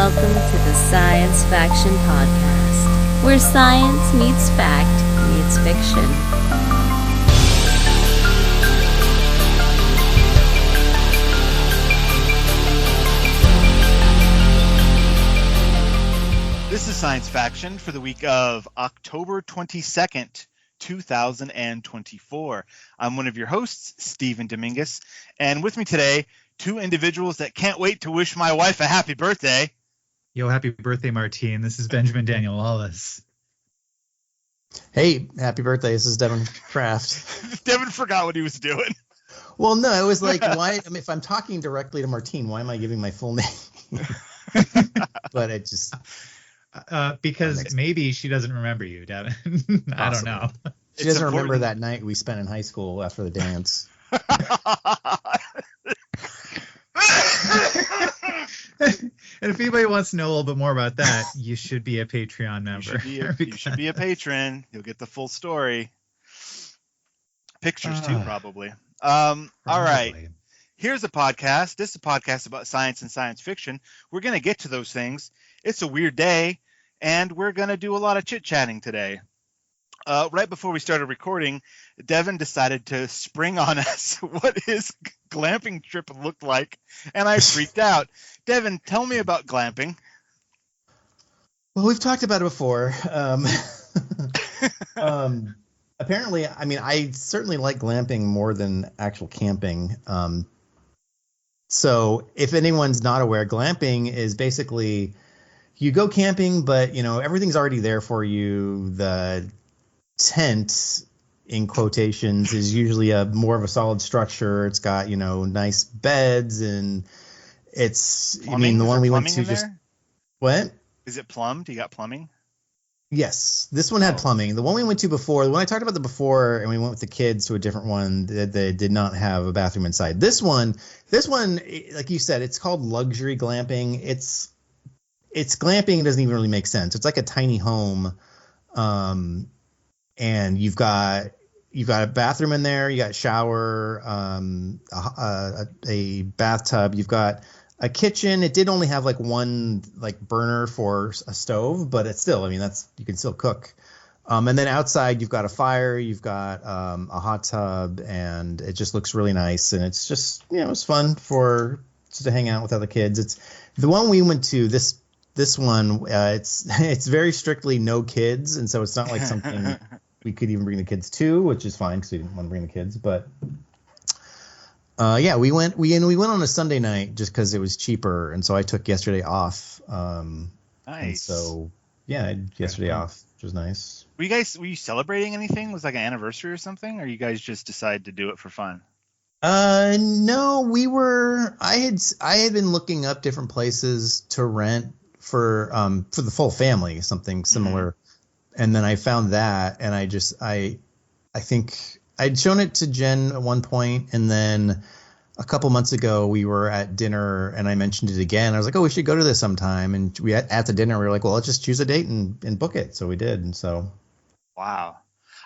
welcome to the Science Faction Podcast, where science meets fact meets fiction. This is Science Faction for the week of October 22nd, 2024. I'm one of your hosts, Stephen Dominguez, and with me today, two individuals that can't wait to wish my wife a happy birthday. Yo, happy birthday, Martine. This is Benjamin Daniel Wallace. Hey, happy birthday. This is Devon Kraft. Devon forgot what he was doing. Well, no, it was like, why? I mean, if I'm talking directly to Martine, why am I giving my full name? But it just... because maybe she doesn't remember you, Devon. I don't know. She doesn't remember that night we spent in high school after the dance. And if anybody wants to know a little bit more about that, you should be a Patreon member. You should be a patron. You'll get the full story. Pictures too, probably. All right. Here's a podcast. This is a podcast about science and science fiction. We're going to get to those things. It's a weird day, and we're going to do a lot of chit-chatting today. Right before we started recording, Devon decided to spring on us what his glamping trip looked like, and I freaked out. Devon, tell me about glamping. Well, we've talked about it before. Apparently, I mean, I certainly like glamping more than actual camping. So if anyone's not aware, glamping is basically you go camping, but, you know, everything's already there for you. The tent, in quotations, is usually more of a solid structure. It's got, you know, nice beds, and it's Plumbing? I mean, the Is one there we went plumbing to in just there? what? Is it plumbed? You got plumbing? Yes, this one had plumbing. The one we went to before, the one I talked about before, and we went with the kids to a different one that they did not have a bathroom inside. This one, like you said, it's called luxury glamping. It's glamping. It doesn't even really make sense. It's like a tiny home, and you've got a bathroom in there. You got shower, a bathtub. You've got a kitchen. It did only have like one like burner for a stove, but it's still, I mean, you can still cook. And then outside you've got a fire, you've got a hot tub, and it just looks really nice. And it's just, you know, it's fun just to hang out with other kids. It's the one we went to. This one, it's very strictly no kids, and so it's not like something we could even bring the kids to, which is fine because we didn't want to bring the kids, but. Yeah, we went on a Sunday night just because it was cheaper, and so I took yesterday off. Nice. And so yeah, I had yesterday off, which was nice. Were you celebrating anything? Was it like an anniversary or something, or you guys just decided to do it for fun? No, I had been looking up different places to rent for the full family, something similar, and then I found that, and I think I'd shown it to Jen at one point, and then a couple months ago we were at dinner and I mentioned it again. I was like, oh, we should go to this sometime. And at the dinner we were like, well, let's just choose a date and book it. So we did. And so. Wow.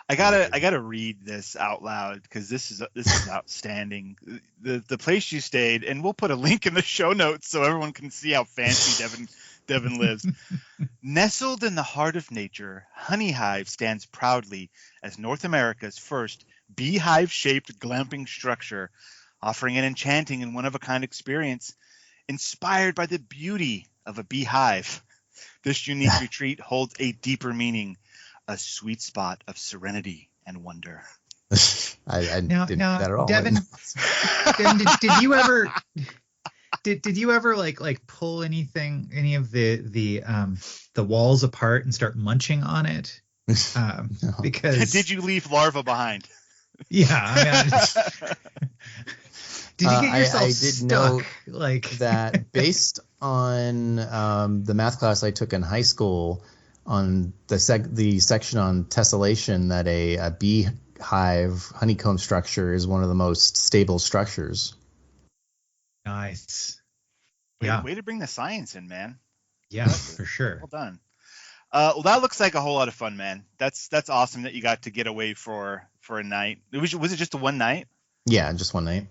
I gotta read this out loud because this is outstanding. The place you stayed, and we'll put a link in the show notes so everyone can see how fancy Devon lives. Nestled in the heart of nature, Honey Hive stands proudly as North America's first beehive-shaped glamping structure, offering an enchanting and one-of-a-kind experience inspired by the beauty of a beehive. This unique retreat holds a deeper meaning, a sweet spot of serenity and wonder. I didn't do that at all. Devon, did you ever like pull any of the walls apart and start munching on it? No. Because did you leave larvae behind? Yeah, I mean, did you get yourself I did stuck? know like that based on the math class I took in high school on the section on tessellation, that a beehive honeycomb structure is one of the most stable structures. Nice. Way to bring the science in, man. Yeah, for sure. Well done. Well, that looks like a whole lot of fun, man. That's awesome that you got to get away for a night. Was it just a one night? Yeah, just one night.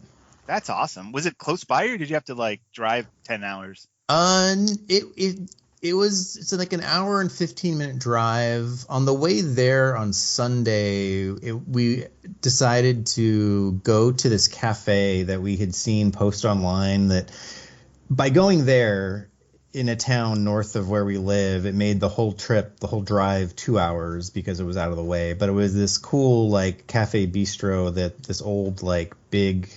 That's awesome. Was it close by, or did you have to like drive 10 hours? It's like an hour and 15-minute drive. On the way there on Sunday, we decided to go to this cafe that we had seen post online. That by going there in a town north of where we live, it made the whole drive 2 hours because it was out of the way. But it was this cool like cafe bistro that this old like big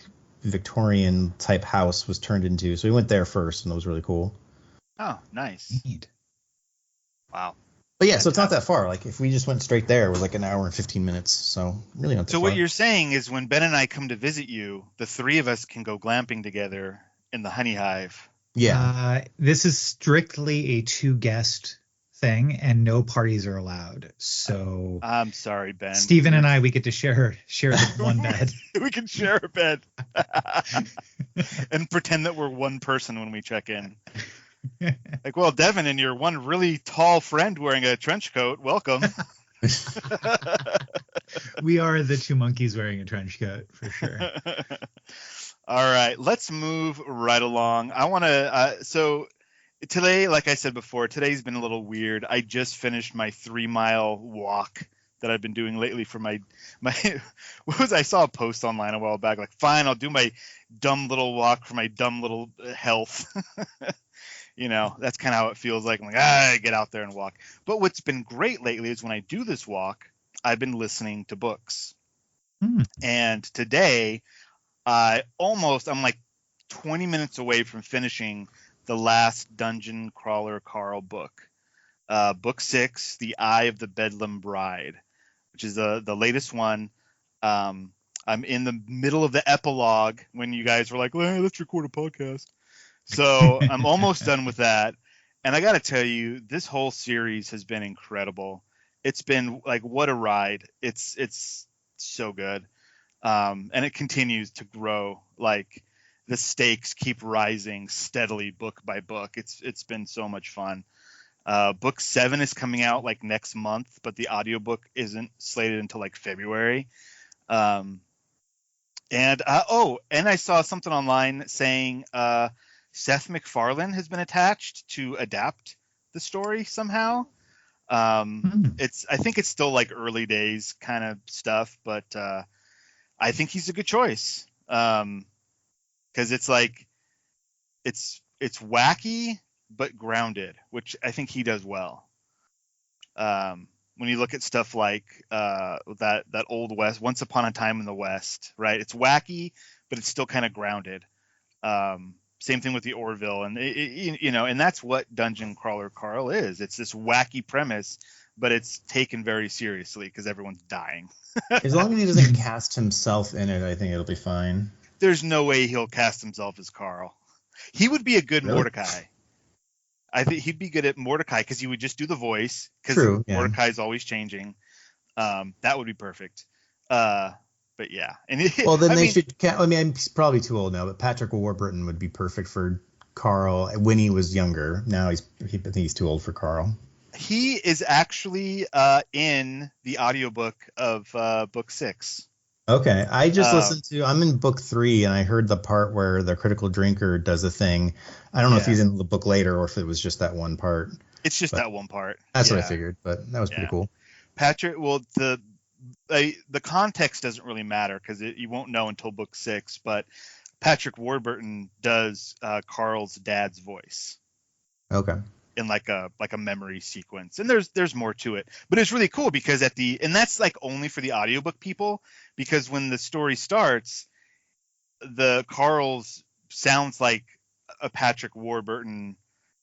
Victorian type house was turned into. So we went there first, and it was really cool. Oh, nice. Neat. Wow. But yeah, so it's not that far. Like if we just went straight there, it was like an hour and 15 minutes. So really not that So far. what you're saying is when Ben and I come to visit you, the three of us can go glamping together in the honey hive. Yeah. This is strictly a 2-guest thing, and no parties are allowed. So I'm sorry, Ben. Steven and I, we get to share the one bed. We can share a bed and pretend that we're one person when we check in. Like, well, Devon and your one really tall friend wearing a trench coat, welcome. We are the two monkeys wearing a trench coat, for sure. All right, let's move right along. I want to, so today, like I said before, today's been a little weird. I just finished my 3-mile walk that I've been doing lately for my I saw a post online a while back, like, fine, I'll do my dumb little walk for my dumb little health. You know, that's kind of how it feels like. I'm like, get out there and walk. But what's been great lately is when I do this walk, I've been listening to books. And today, I'm like 20 minutes away from finishing the last Dungeon Crawler Carl book. Book 6, The Eye of the Bedlam Bride, which is the latest one. I'm in the middle of the epilogue when you guys were like, well, let's record a podcast. So I'm almost done with that. And I got to tell you, this whole series has been incredible. It's been like, what a ride. It's so good. And it continues to grow. Like the stakes keep rising steadily book by book. It's been so much fun. Book 7 is coming out like next month, but the audiobook isn't slated until like February. And I saw something online saying, Seth MacFarlane has been attached to adapt the story somehow. I think it's still like early days kind of stuff, but I think he's a good choice. Because it's like it's wacky but grounded, which I think he does well. When you look at stuff like that Old West, Once Upon a Time in the West, right? It's wacky, but it's still kind of grounded. Same thing with the Orville, and and that's what Dungeon Crawler Carl is. It's this wacky premise, but it's taken very seriously because everyone's dying. As long as he doesn't cast himself in it, I think it'll be fine. There's no way he'll cast himself as Carl. He would be a good Mordecai. I think he'd be good at Mordecai because he would just do the voice because Mordecai's always changing. That would be perfect. But yeah, and should. I mean, he's probably too old now, but Patrick Warburton would be perfect for Carl when he was younger. Now I think he's too old for Carl. He is actually in the audiobook of book 6. Okay, I just listened to. I'm in book 3, and I heard the part where the critical drinker does a thing. I don't know if he's in the book later or if it was just that one part. It's just that one part. That's what I figured, but that was pretty cool. Patrick, well, the context doesn't really matter because you won't know until book 6. But Patrick Warburton does Carl's dad's voice. Okay. In like a memory sequence, and there's more to it, but it's really cool because and that's like only for the audiobook people, because when the story starts, the Carl's sounds like a Patrick Warburton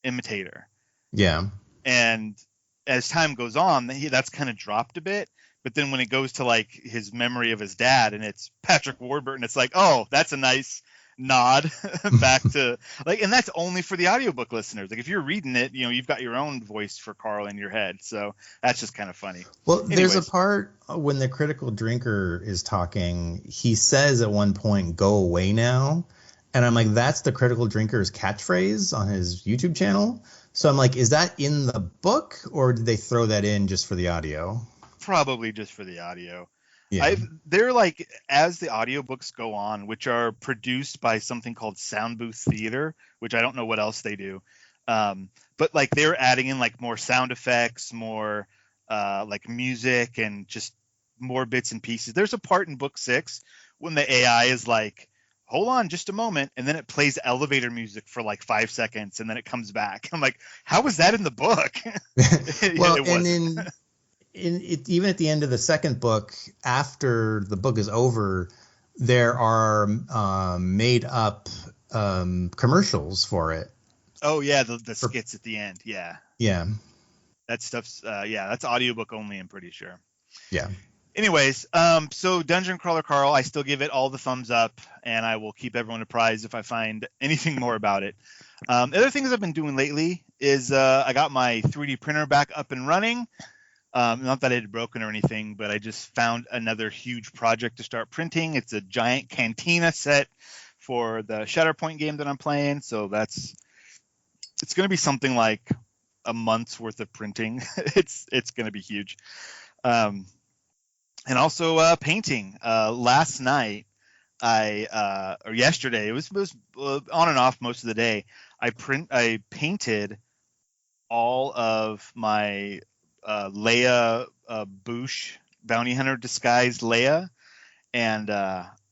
imitator. Yeah. And as time goes on, that's kind of dropped a bit. But then when it goes to like his memory of his dad and it's Patrick Warburton, it's like, oh, that's a nice nod back to like, and that's only for the audiobook listeners. Like if you're reading it, you've got your own voice for Carl in your head. So that's just kind of funny. Well, there's a part when the critical drinker is talking, he says at one point, "Go away now." And I'm like, that's the critical drinker's catchphrase on his YouTube channel. So I'm like, is that in the book or did they throw that in just for the audio? Probably just for the audio. Yeah. They're like, as the audiobooks go on, which are produced by something called Sound Booth Theater, which I don't know what else they do. But like they're adding in like more sound effects, more like music, and just more bits and pieces. There's a part in book 6 when the AI is like, hold on just a moment, and then it plays elevator music for like 5 seconds, and then it comes back. I'm like, how was that in the book? Well, even at the end of the second book, after the book is over, there are made up commercials for it. Oh yeah, the skits at the end. Yeah. That stuff's that's audiobook only, I'm pretty sure. Yeah. Anyways, so Dungeon Crawler Carl, I still give it all the thumbs up, and I will keep everyone apprised if I find anything more about it. Other things I've been doing lately is I got my 3D printer back up and running. Not that it had broken or anything, but I just found another huge project to start printing. It's a giant cantina set for the Shatterpoint game that I'm playing. So it's going to be something like a month's worth of printing. It's going to be huge. And also painting. Last night, or yesterday, it was on and off most of the day. I painted all of my Leia Bouche bounty hunter disguised Leia, and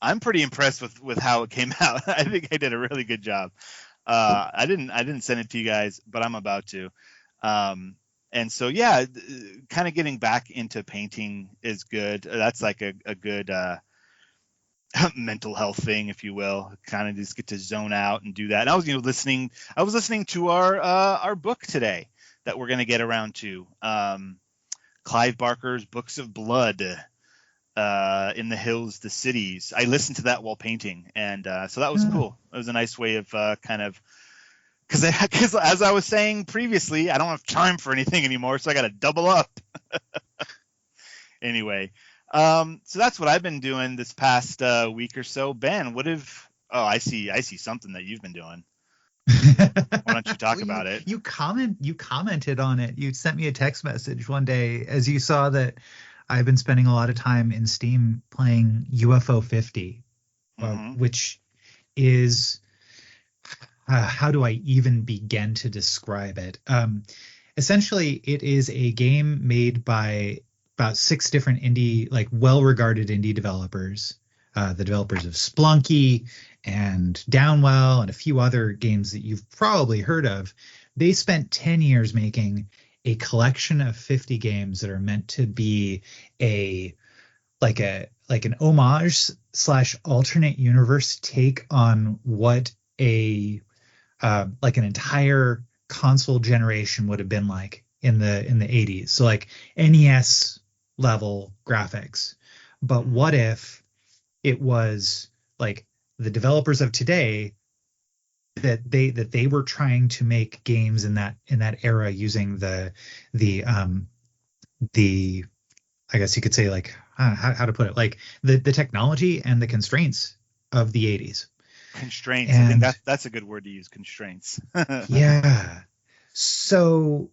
I'm pretty impressed with how it came out. I think I did a really good job. I didn't send it to you guys, but I'm about to. And so yeah, kind of getting back into painting is good. That's like a good mental health thing, if you will. Kind of just get to zone out and do that. And I was listening to our book today that we're going to get around to, Clive Barker's Books of Blood, In the Hills, the Cities. I listened to that while painting, and so that was cool. It was a nice way of kind of, because as I was saying previously, I don't have time for anything anymore, so I got to double up. Anyway, so that's what I've been doing this past week or so. Ben, I see something that you've been doing. Why don't you talk about it? You commented on it. You sent me a text message one day as you saw that I've been spending a lot of time in Steam playing UFO 50, which is how do I even begin to describe it? Essentially, it is a game made by about 6 different well-regarded indie developers. The developers of Splunky and Downwell and a few other games that you've probably heard of. They spent 10 years making a collection of 50 games that are meant to be an homage / alternate universe take on what an entire console generation would have been like in the 80s. So like NES level graphics. But what if it was like the developers of today that they were trying to make games in that era using the I guess you could say, like, how to put it, like the technology and the constraints of the 80s. Constraints. And I think that's a good word to use, constraints. Yeah. So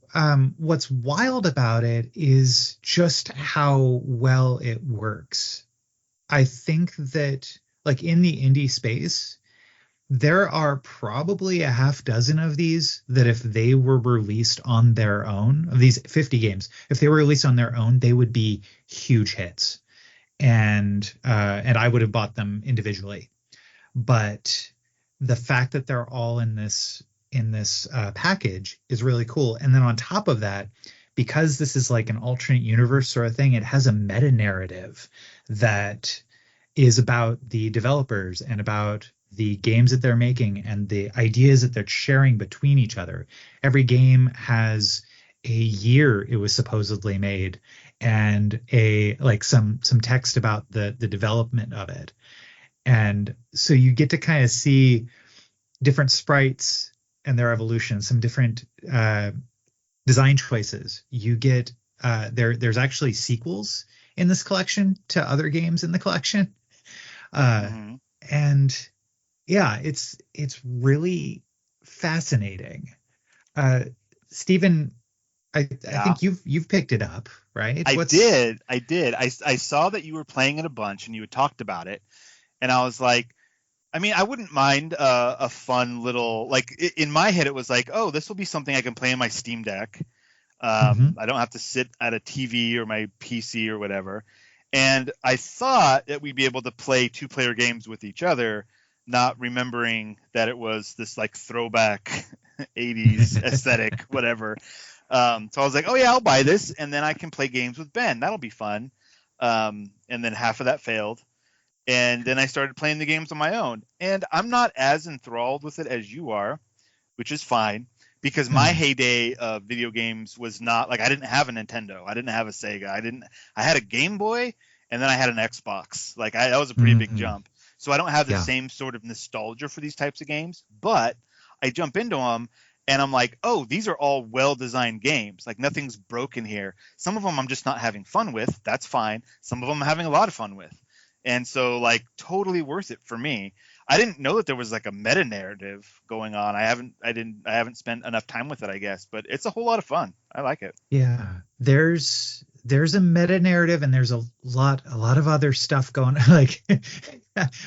what's wild about it is just how well it works. I think that, like, in the indie space, there are probably a half dozen of these that if they were released on their own, of these 50 games, if they were released on their own, they would be huge hits. And I would have bought them individually. But the fact that they're all in this package is really cool. And then on top of that, because this is like an alternate universe sort of thing, it has a meta narrative that is about the developers and about the games that they're making and the ideas that they're sharing between each other. Every game has a year it was supposedly made and some text about the development of it. And so you get to kind of see different sprites and their evolution, some different design choices. You get there's actually sequels in this collection to other games in the collection. And yeah, it's really fascinating. Stephen, I think you've picked it up, right? I did. I saw that you were playing it a bunch and you had talked about it. And I was like, I mean, I wouldn't mind a fun little, like in my head, it was like, oh, this will be something I can play in my Steam Deck. I don't have to sit at a TV or my PC or whatever. And I thought that we'd be able to play 2-player games with each other, not remembering that it was this like throwback 80s aesthetic, whatever. So I was like, oh yeah, I'll buy this, and then I can play games with Ben. That'll be fun. And then half of that failed. And then I started playing the games on my own. And I'm not as enthralled with it as you are, which is fine, because my heyday of video games was not like, I didn't have a Nintendo. I didn't have a Sega. I had a Game Boy, and then I had an Xbox. Like that was a pretty big jump. So I don't have the same sort of nostalgia for these types of games, but I jump into them and I'm like, oh, these are all well-designed games. Like nothing's broken here. Some of them I'm just not having fun with. That's fine. Some of them I'm having a lot of fun with. And so, like, totally worth it for me. I didn't know that there was like a meta narrative going on. I haven't spent enough time with it, I guess, but it's a whole lot of fun. I like it. Yeah, there's a meta narrative, and there's a lot of other stuff going on. Like,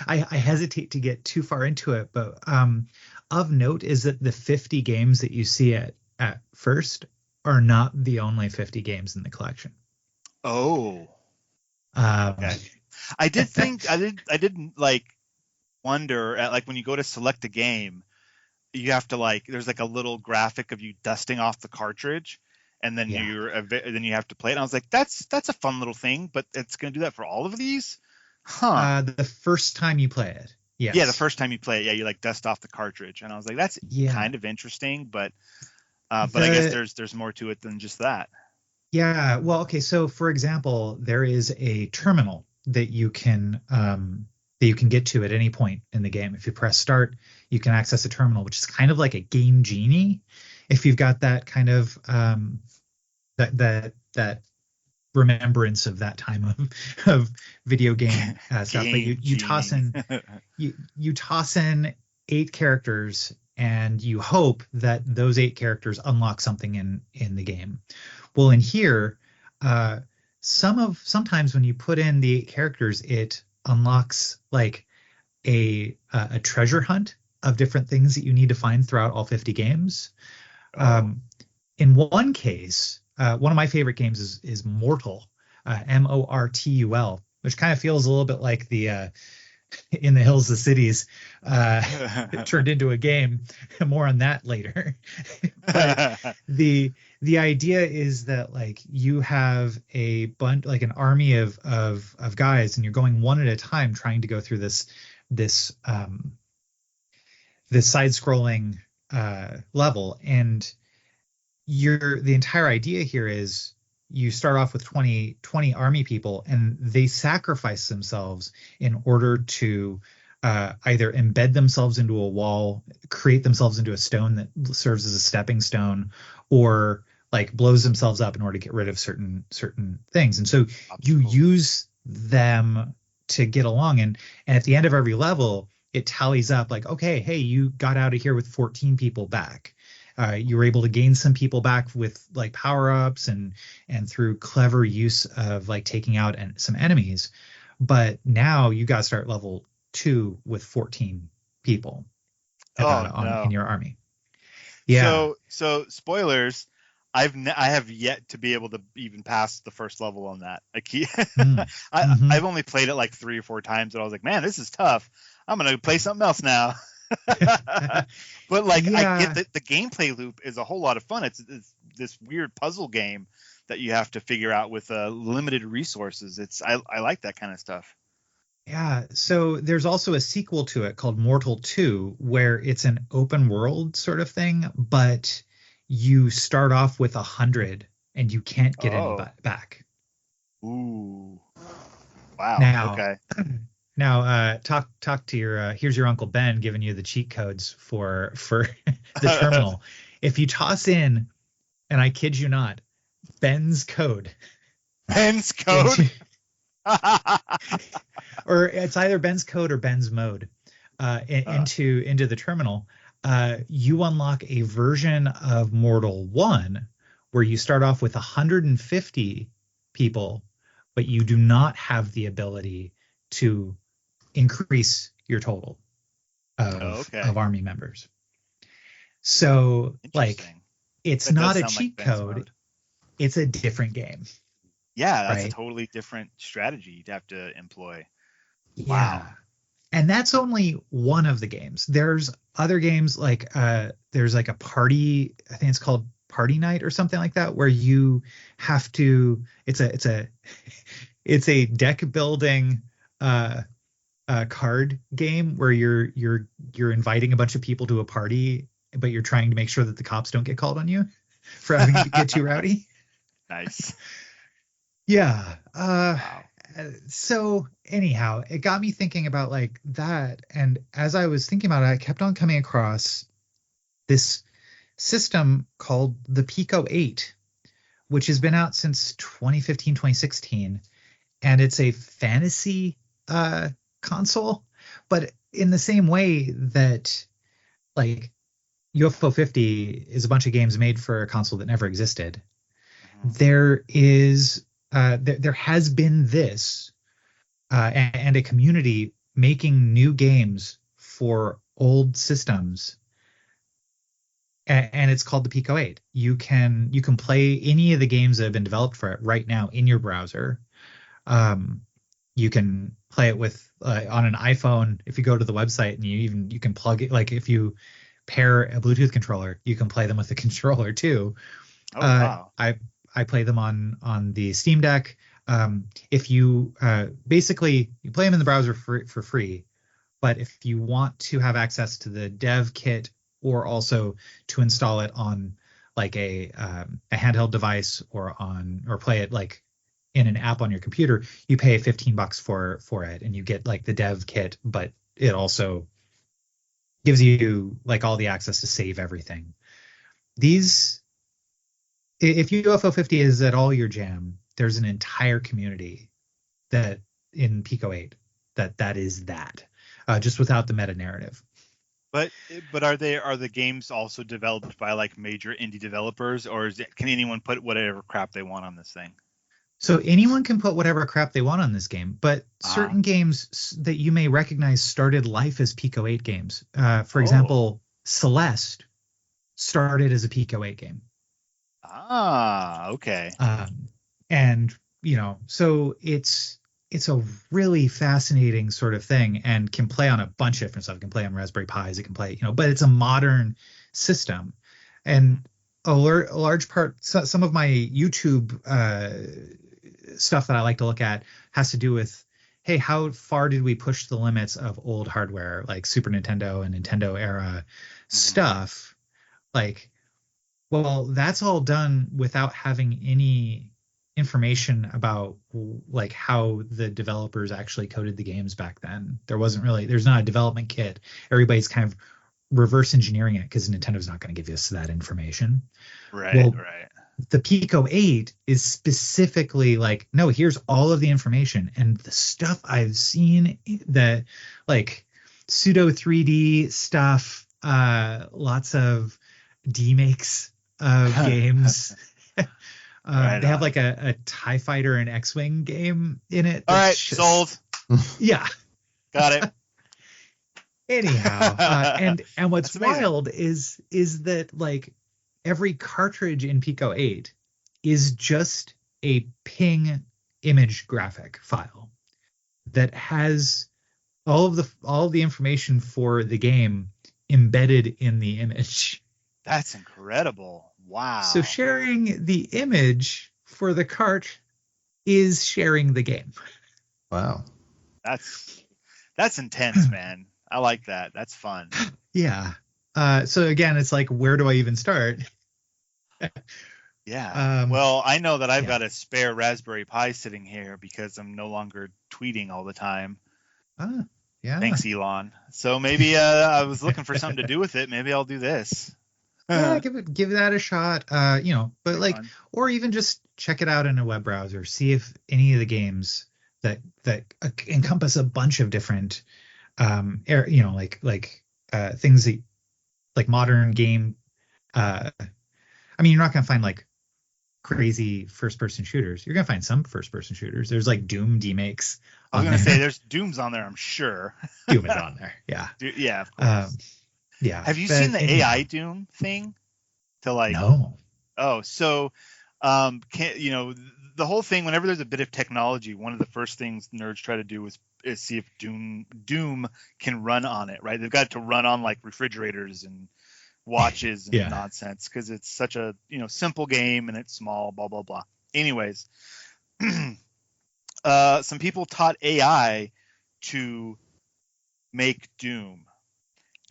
I hesitate to get too far into it, but of note is that the 50 games that you see at first are not the only 50 games in the collection. Oh, okay. I didn't like wonder at like when you go to select a game, you have to like there's like a little graphic of you dusting off the cartridge, and then then you have to play it. And I was like, that's a fun little thing, but it's gonna do that for all of these, huh? The first time you play it, yes. Yeah, the first time you play it, you like dust off the cartridge, and I was like, that's kind of interesting, but I guess there's more to it than just that. Yeah, well, okay, so for example, there is a terminal that you can get to at any point in the game. If you press start, you can access a terminal, which is kind of like a game genie. If you've got that kind of that remembrance of that time of video game stuff, but you toss in you toss in 8 characters, and you hope that those 8 characters unlock something in the game. Well, in here, sometimes when you put in the 8 characters, it unlocks like a treasure hunt of different things that you need to find throughout all 50 games. In one case, one of my favorite games is Mortal, Mortul, which kind of feels a little bit like the In the Hills of Cities it turned into a game. More on that later. But the idea is that like you have a bunch, like an army of guys, and you're going one at a time trying to go through this side-scrolling level, and the entire idea here is you start off with 20 army people, and they sacrifice themselves in order to either embed themselves into a wall, create themselves into a stone that serves as a stepping stone, or like blows themselves up in order to get rid of certain things. And so you use them to get along, and at the end of every level, it tallies up like, okay, hey, you got out of here with 14 people back. You were able to gain some people back with like power-ups and through clever use of like taking out some enemies. But now you got to start level 2 with 14 people in your army. Yeah. So spoilers. I have yet to be able to even pass the first level on that. I've only played it like 3 or 4 times, and I was like, man, this is tough. I'm gonna play something else now. But like, I get the gameplay loop is a whole lot of fun. It's this weird puzzle game that you have to figure out with limited resources. I like that kind of stuff. Yeah. So there's also a sequel to it called Mortal 2, where it's an open world sort of thing, but you start off with 100 and you can't get any back. Ooh. Wow. Now, okay. Now, talk to your. Here's your Uncle Ben giving you the cheat codes for the terminal. If you toss in, and I kid you not, Ben's code. Ben's code. Or it's either Ben's code or Ben's mode into the terminal. You unlock a version of Mortal 1 where you start off with 150 people, but you do not have the ability to increase your total. okay. of army members. So like Interesting. it's That not does a sound like cheat fancy code. mode. It's a different game. Yeah, that's a Right. totally different strategy you'd have to employ. Yeah. Wow. And that's only one of the games. There's other games like there's like a party, I think it's called Party Night or something like that, where you have to it's a deck building card game where you're inviting a bunch of people to a party, but you're trying to make sure that the cops don't get called on you for having to get too rowdy. Nice. Yeah. Wow. So anyhow, it got me thinking about like that. And as I was thinking about it, I kept on coming across this system called the Pico 8, which has been out since 2015, 2016. And it's a fantasy console, but in the same way that like UFO 50 is a bunch of games made for a console that never existed. There has been this and a community making new games for old systems, and it's called the Pico 8. You can play any of the games that have been developed for it right now in your browser. You can play it with on an iPhone. If you go to the website and you can plug it, like if you pair a Bluetooth controller, you can play them with the controller too. Oh wow. I play them on the Steam Deck. If you basically you play them in the browser for free, but if you want to have access to the dev kit or also to install it on like a handheld device or play it like in an app on your computer, you pay $15 for it and you get like the dev kit, but it also gives you like all the access to save everything. If UFO 50 is at all your jam, there's an entire community that in Pico 8 that is just without the meta narrative. But are the games also developed by like major indie developers, or can anyone put whatever crap they want on this thing? So anyone can put whatever crap they want on this game, but certain games that you may recognize started life as Pico 8 games. For example, Celeste started as a Pico 8 game. Okay. And so it's a really fascinating sort of thing and can play on a bunch of different stuff. It can play on Raspberry Pis. It can play, but it's a modern system. And a large part, some of my YouTube stuff that I like to look at has to do with, hey, how far did we push the limits of old hardware like Super Nintendo and Nintendo era stuff? Like, well, that's all done without having any information about like how the developers actually coded the games back then. There's not a development kit. Everybody's kind of reverse engineering it because Nintendo's not going to give us that information. Right. The Pico 8 is specifically like, no, here's all of the information and the stuff I've seen, the like pseudo 3D stuff, lots of demakes of games. They have like a TIE Fighter and X-Wing game in it. All right, sold. Yeah. Got it. Anyhow, and what's wild is that like every cartridge in Pico 8 is just a ping image graphic file that has all of the information for the game embedded in the image. That's incredible. Wow. So sharing the image for the cart is sharing the game. Wow. That's intense, man. I like that. That's fun. Yeah. So again, it's like, where do I even start? Yeah. Well, I know that I've got a spare Raspberry Pi sitting here because I'm no longer tweeting all the time. Yeah. Thanks, Elon. So maybe I was looking for something to do with it. Maybe I'll do this. Yeah, give that a shot. But like, fun. or even just check it out in a web browser. See if any of the games that encompass a bunch of different, things that like modern game. I mean, you're not gonna find like crazy first-person shooters. You're gonna find some first-person shooters. There's like Doom demakes. I was gonna say there's Dooms on there, I'm sure. Doom is on there. Yeah. Yeah, of course. Yeah. Have you seen the AI Doom thing? No. Oh, so the whole thing, whenever there's a bit of technology, one of the first things nerds try to do is see if Doom can run on it, right? They've got to run on like refrigerators and watches and nonsense, because it's such a simple game and it's small, blah blah blah. Anyways, some people taught AI to make Doom,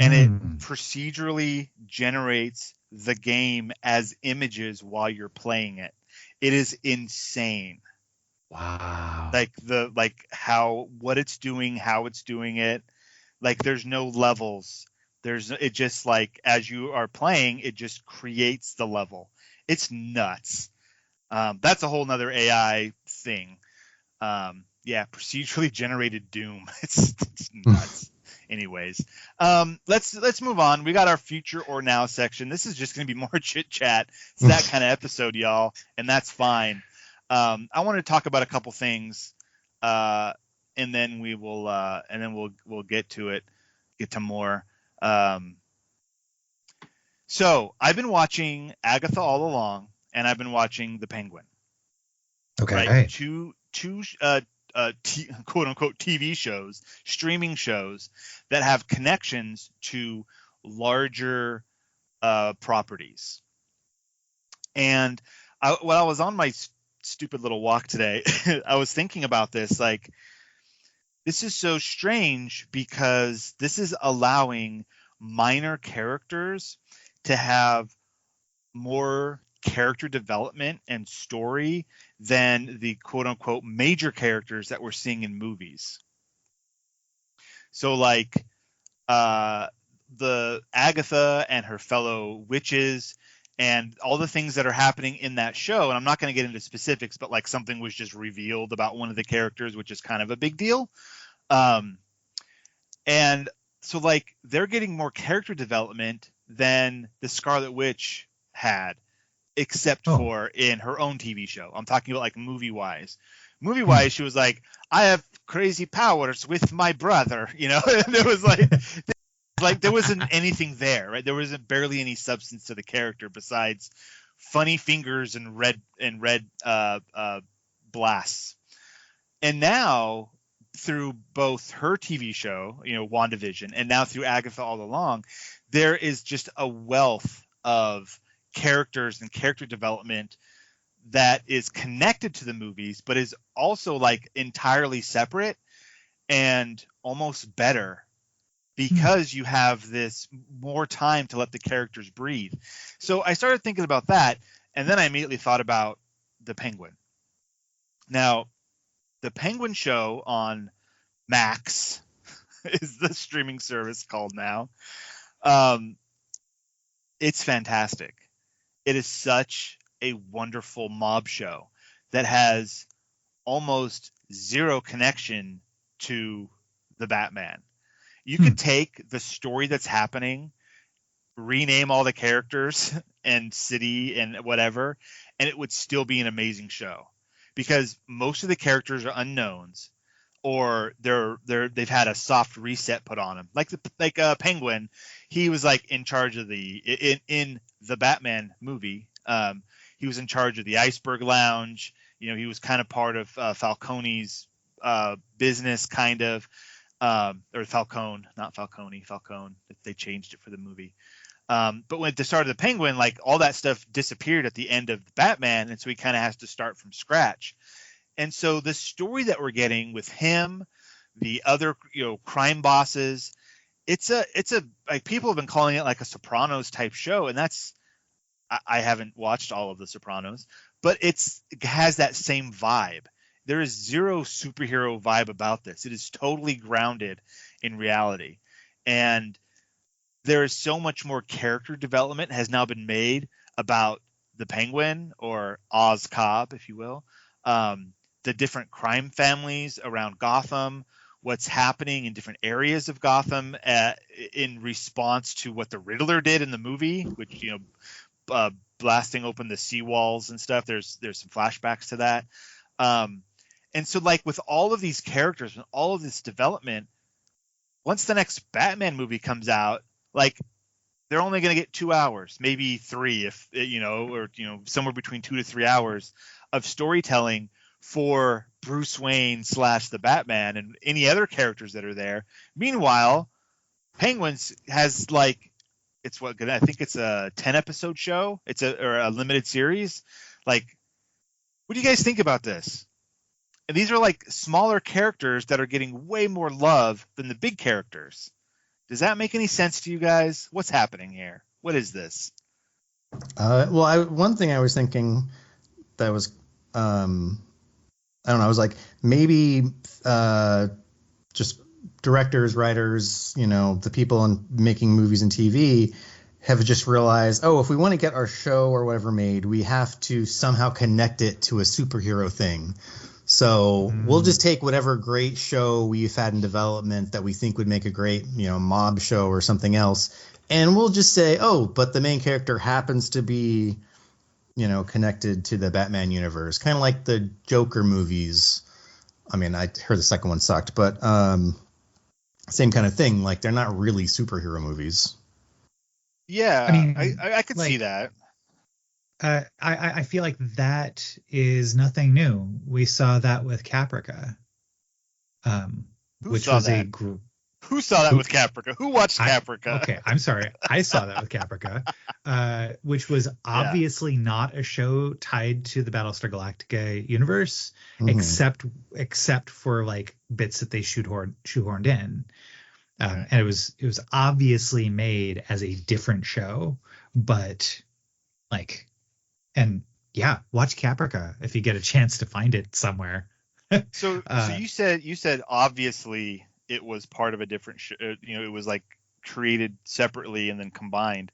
and it procedurally generates the game as images while you're playing it. It is insane. Wow. What it's doing, how it's doing it. Like there's no levels. It just like as you are playing, it just creates the level. It's nuts. That's a whole nother AI thing. Procedurally generated Doom. It's nuts. Anyways, let's move on. We got our future or now section. This is just going to be more chit chat. It's that kind of episode, y'all, and that's fine. I want to talk about a couple things, and then we'll get to more. So I've been watching Agatha all along, and I've been watching The Penguin. Okay. Right? Two quote unquote TV shows, streaming shows that have connections to larger properties. And while I was on my stupid little walk today, I was thinking about this. Like, this is so strange because this is allowing minor characters to have more character development and story than the quote unquote major characters that we're seeing in movies. So like the Agatha and her fellow witches and all the things that are happening in that show, and I'm not going to get into specifics, but like something was just revealed about one of the characters, which is kind of a big deal. And so like they're getting more character development than the Scarlet Witch had, except for in her own TV show. I'm talking about like movie-wise. Movie-wise, she was like, I have crazy powers with my brother, and it was like there wasn't anything there, right? There wasn't barely any substance to the character besides funny fingers and red blasts. And now through both her TV show, WandaVision, and now through Agatha all along, there is just a wealth of characters and character development that is connected to the movies, but is also like entirely separate and almost better because you have this more time to let the characters breathe. So I started thinking about that, and then I immediately thought about The Penguin. Now, The Penguin show on Max is the streaming service called now. It's fantastic. It is such a wonderful mob show that has almost zero connection to the Batman. You could take the story that's happening, rename all the characters and city and whatever, and it would still be an amazing show because most of the characters are unknowns, or they've had a soft reset put on them. Like Penguin, he was like in charge of in the Batman movie. He was in charge of the Iceberg Lounge. He was kind of part of Falcone's business, kind of. Or Falcone, not Falcone. They changed it for the movie. But when at the start of The Penguin, like all that stuff disappeared at the end of Batman, and so he kind of has to start from scratch. And so the story that we're getting with him, the other crime bosses, it's a like people have been calling it like a Sopranos type show, and that's I haven't watched all of the Sopranos, but it has that same vibe. There is zero superhero vibe about this. It is totally grounded in reality. And there is so much more character development has now been made about the Penguin, or Oz Cobb, if you will. The different crime families around Gotham, what's happening in different areas of Gotham in response to what the Riddler did in the movie, which, blasting open the seawalls and stuff. There's some flashbacks to that. And so like with all of these characters and all of this development, once the next Batman movie comes out, like they're only going to get 2 hours, maybe 3, if or somewhere between 2 to 3 hours of storytelling for Bruce Wayne / the Batman and any other characters that are there. Meanwhile, Penguin's has like, I think it's a 10 episode show. It's a limited series. Like, what do you guys think about this? And these are like smaller characters that are getting way more love than the big characters. Does that make any sense to you guys? What's happening here? What is this? One thing I was thinking that was, I don't know, I was like, maybe just directors, writers, the people making movies and TV have just realized, if we want to get our show or whatever made, we have to somehow connect it to a superhero thing. So we'll just take whatever great show we've had in development that we think would make a great, mob show or something else. And we'll just say, but the main character happens to be, connected to the Batman universe. Kind of like the Joker movies. I mean, I heard the second one sucked, but same kind of thing. Like, they're not really superhero movies. Yeah, I mean, I could see that. I feel like that is nothing new. We saw that with Caprica, which was a group. Who saw that with Caprica? Who watched Caprica? Okay, I'm sorry. I saw that with Caprica, which was obviously not a show tied to the Battlestar Galactica universe, except for like bits that they shoehorned in. And it was obviously made as a different show, but like. And yeah, watch Caprica if you get a chance to find it somewhere. So you said obviously it was part of a different show. It was like created separately and then combined.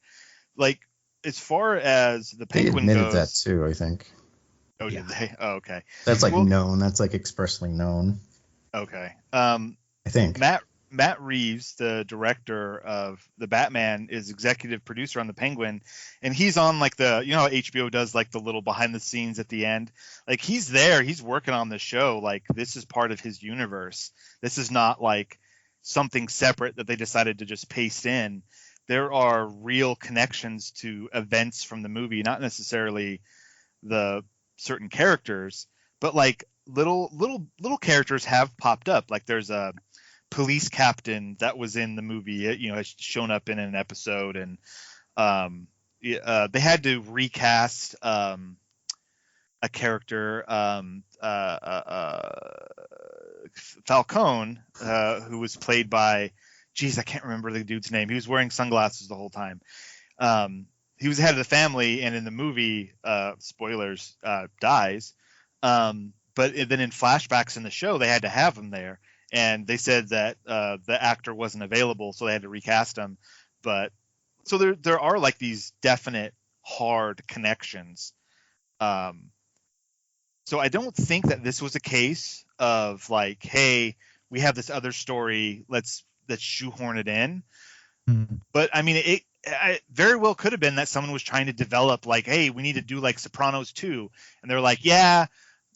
Like, as far as the Penguin goes, they admitted that too, I think. Oh, yeah. Did they? Oh, okay. That's like known. That's like expressly known. Okay. I think Matt Reeves, the director of the Batman, is executive producer on the Penguin, and he's on like how HBO does like the little behind the scenes at the end. Like, he's there, he's working on the show. Like, this is part of his universe. This is not like something separate that they decided to just paste in. There are real connections to events from the movie, not necessarily the certain characters, but like little characters have popped up. Like, there's a police captain that was in the movie, has shown up in an episode, and they had to recast a character, Falcone, who was played by, I can't remember the dude's name. He was wearing sunglasses the whole time. He was the head of the family, and in the movie, spoilers, dies. But then in flashbacks in the show, they had to have him there. And they said that the actor wasn't available, so they had to recast him. But so there are like these definite hard connections. So I don't think that this was a case of like, hey, we have this other story, let's shoehorn it in. But I mean, it very well could have been that someone was trying to develop like, hey, we need to do like Sopranos 2, and they're like, yeah,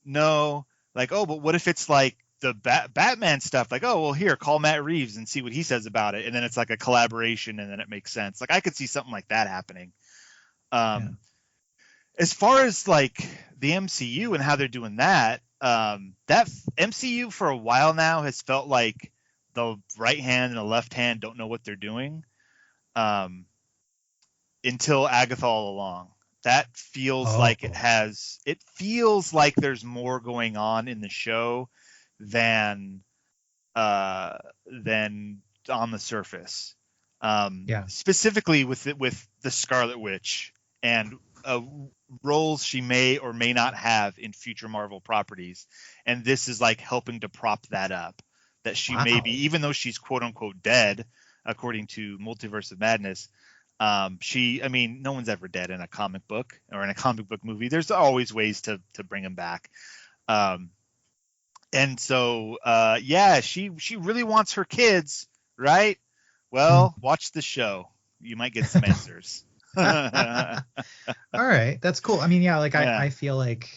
no, like, but what if it's like the Batman stuff, like, well, here, call Matt Reeves and see what he says about it, and then it's like a collaboration, and then it makes sense. Like, I could see something like that happening. As far as like the MCU and how they're doing that MCU for a while now has felt like the right hand and the left hand don't know what they're doing, until Agatha all along. That feels like it feels like there's more going on in the show than on the surface. Specifically with the Scarlet Witch and roles she may or may not have in future Marvel properties, and this is like helping to prop that up, that she may be, even though she's quote unquote dead according to Multiverse of Madness, no one's ever dead in a comic book or in a comic book movie. There's always ways to bring them back. And so, she really wants her kids, right? Well, watch the show. You might get some answers. All right, that's cool. I mean, yeah, like Yeah. I feel like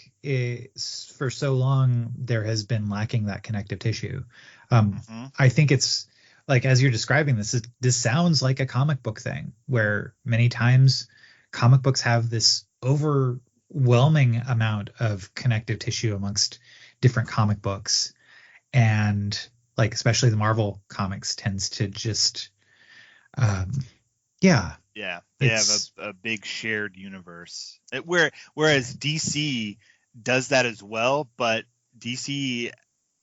for so long there has been lacking that connective tissue. Mhm. I think it's like, as you're describing this, this sounds like a comic book thing where many times comic books have this overwhelming amount of connective tissue amongst different comic books, and like especially the Marvel comics tends to just um, yeah, Yeah, they have it's a big shared universe. Whereas DC does that as well, but DC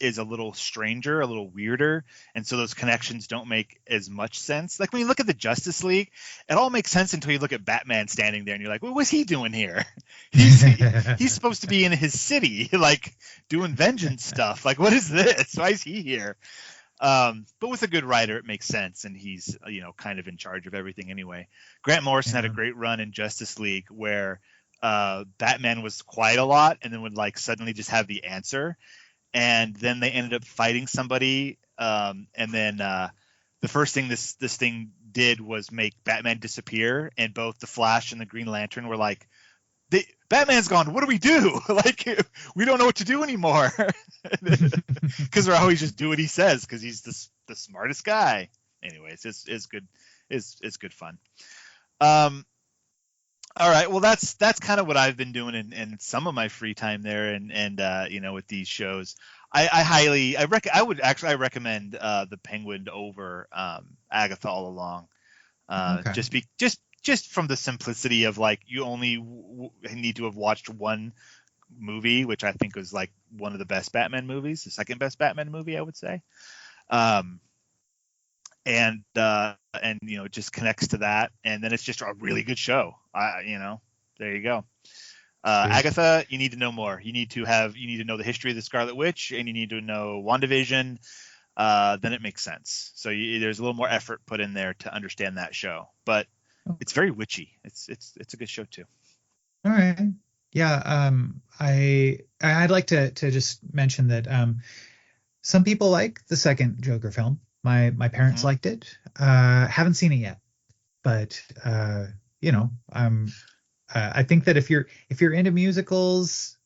is a little stranger, a little weirder, and so those connections don't make as much sense. Like when you look at the Justice League, it all makes sense until you look at Batman standing there and you're like, "What was he doing here? He's supposed to be in his city, like doing vengeance stuff. Like what is this? Why is he here?" But with a good writer, it makes sense, and he's kind of in charge of everything anyway. Grant Morrison had a Yeah. great run in Justice League where Batman was quiet a lot, and then would like suddenly just have the answer, and then they ended up fighting somebody, and then the first thing this thing did was make Batman disappear, and both the Flash and the Green Lantern were like, Batman's gone. What do we do? Like, we don't know what to do anymore. Because we're always just do what he says because he's the smartest guy. Anyways, it's good. It's good fun. All right. Well, that's kind of what I've been doing in some of my free time there, and with these shows. I would recommend the Penguin over Agatha all along. Okay. Just from the simplicity of like you only need to have watched one movie, which I think was like one of the best Batman movies, the second best Batman movie, I would say. And it just connects to that, and then it's just a really good show. There you go. Sweet. Agatha, you need to know more. You need to know the history of the Scarlet Witch, and you need to know WandaVision. Then it makes sense. So there's a little more effort put in there to understand that show, but it's very witchy. It's a good show too. All right. Yeah. I'd like to just mention that some people like the second Joker film. My parents liked it. Haven't seen it yet, but I think that if you're into musicals,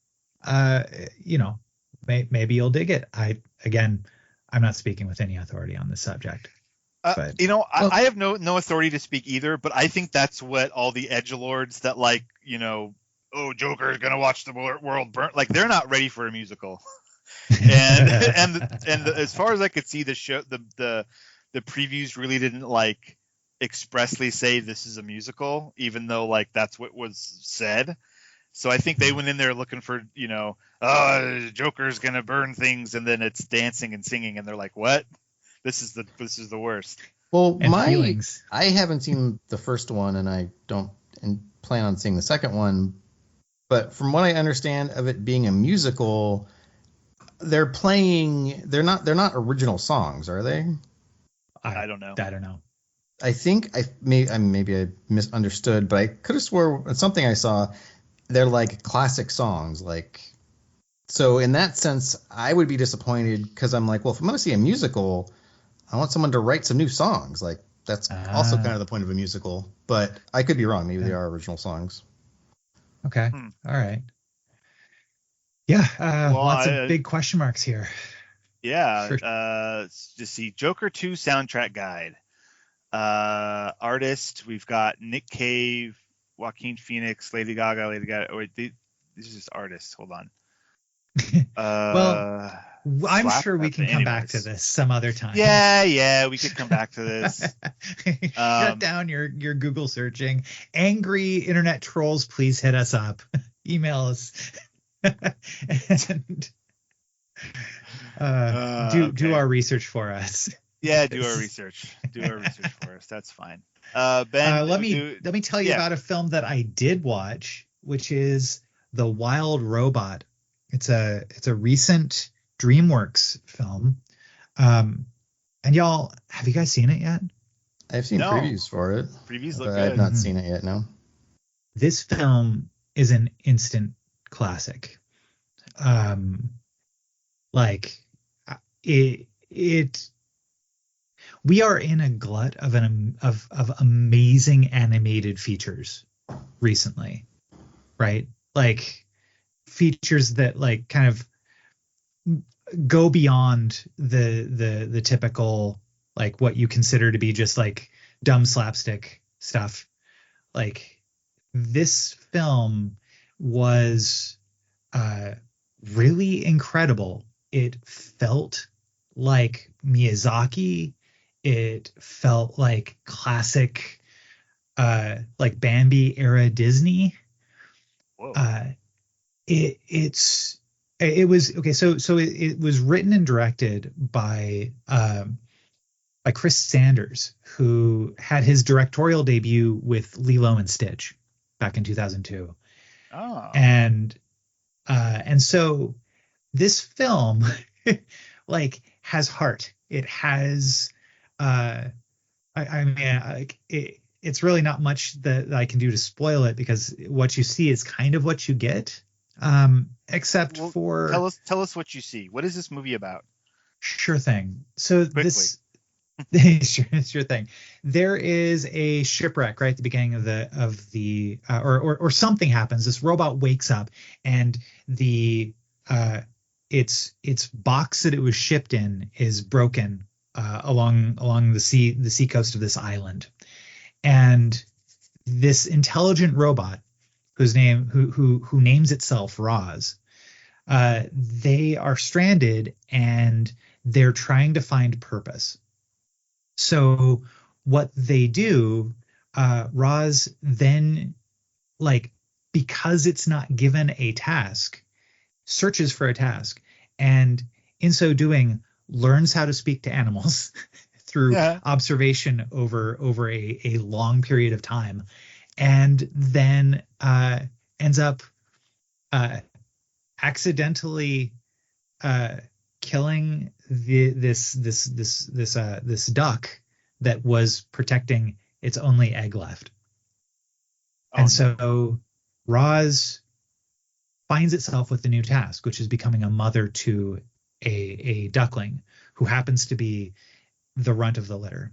maybe you'll dig it. I'm not speaking with any authority on this subject. But I have no authority to speak either, but I think that's what all the edgelords that like, Joker is gonna watch the world burn, like they're not ready for a musical. and as far as I could see, the show, the previews really didn't like expressly say this is a musical, even though like that's what was said. So I think they went in there looking for, Joker's gonna burn things, and then it's dancing and singing, and they're like, what? This is the worst. Well, And feelings. I haven't seen the first one, and I don't plan on seeing the second one. But from what I understand of it being a musical, they're not original songs, are they? I don't know. I don't know. I think maybe I misunderstood, but I could have swore it's something I saw. They're like classic songs, like. So in that sense, I would be disappointed because I'm like, well, if I'm going to see a musical, I want someone to write some new songs. Like that's also kind of the point of a musical, but I could be wrong. Maybe they are original songs. Okay. All right. Yeah. Lots of big question marks here. Yeah. Just see Joker 2 soundtrack guide. Artist, we've got Nick Cave, Joaquin Phoenix, Lady Gaga. Oh, wait, this is just artists. Hold on. Well, I'm sure we can come back to this some other time. Yeah, we could come back to this. Shut down your Google searching. Angry internet trolls, please hit us up. Email us. And do our research for us. Yeah, do our research. For us. That's fine. Ben, let me tell you about a film that I did watch, which is The Wild Robot. It's a recent DreamWorks film. And y'all, have you guys seen it yet? I've seen previews for it. Previews look good. I have not seen it yet, no. This film is an instant classic. we are in a glut of amazing animated features recently, right? Like features that like kind of go beyond the typical like what you consider to be just like dumb slapstick stuff. Like this film was really incredible. It felt like Miyazaki. It felt like classic like Bambi era Disney. Whoa. It was okay. So it was written and directed by Chris Sanders, who had his directorial debut with Lilo and Stitch back in 2002. Oh. And so this film like has heart. It has I mean like it's really not much that I can do to spoil it, because what you see is kind of what you get. Except for tell us what you see. What is this movie about? Sure thing. So Quickly. this sure thing. There is a shipwreck right at the beginning of the or something happens. This robot wakes up, and the its box that it was shipped in is broken along the sea coast of this island, and this intelligent robot whose name who names itself Roz, they are stranded and they're trying to find purpose. So what they do, Roz then, like, because it's not given a task, searches for a task, and in so doing learns how to speak to animals through observation over a long period of time, and then ends up accidentally killing this duck that was protecting its only egg left. So Roz finds itself with the new task, which is becoming a mother to a duckling who happens to be the runt of the litter.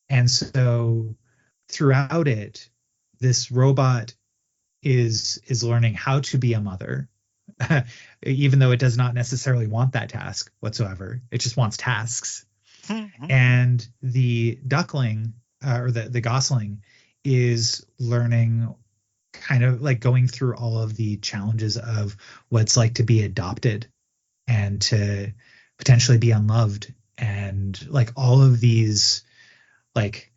And so throughout it, this robot is learning how to be a mother, even though it does not necessarily want that task whatsoever. It just wants tasks. And the duckling, or the gosling, is learning, kind of like going through all of the challenges of what it's like to be adopted and to potentially be unloved, and like all of these like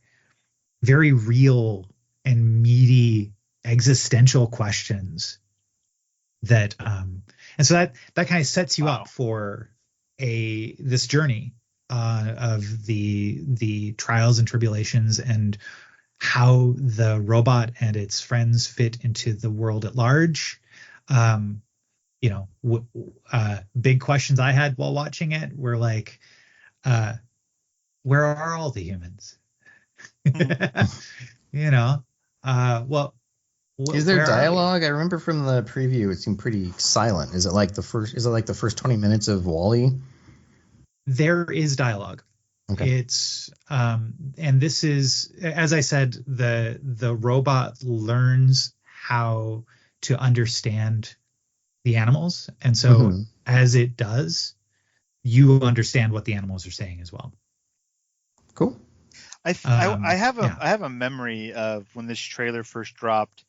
very real and meaty existential questions that and so that kind of sets you up for this journey of the trials and tribulations, and how the robot and its friends fit into the world at large. Big questions I had while watching it were like, where are all the humans? Is there dialogue? I remember from the preview it seemed pretty silent. Is it like the first 20 minutes of WALL-E? There is dialogue. Okay. It's and this is, as I said, the robot learns how to understand the animals, and so as it does, you understand what the animals are saying as well. Cool. I have a memory of when this trailer first dropped,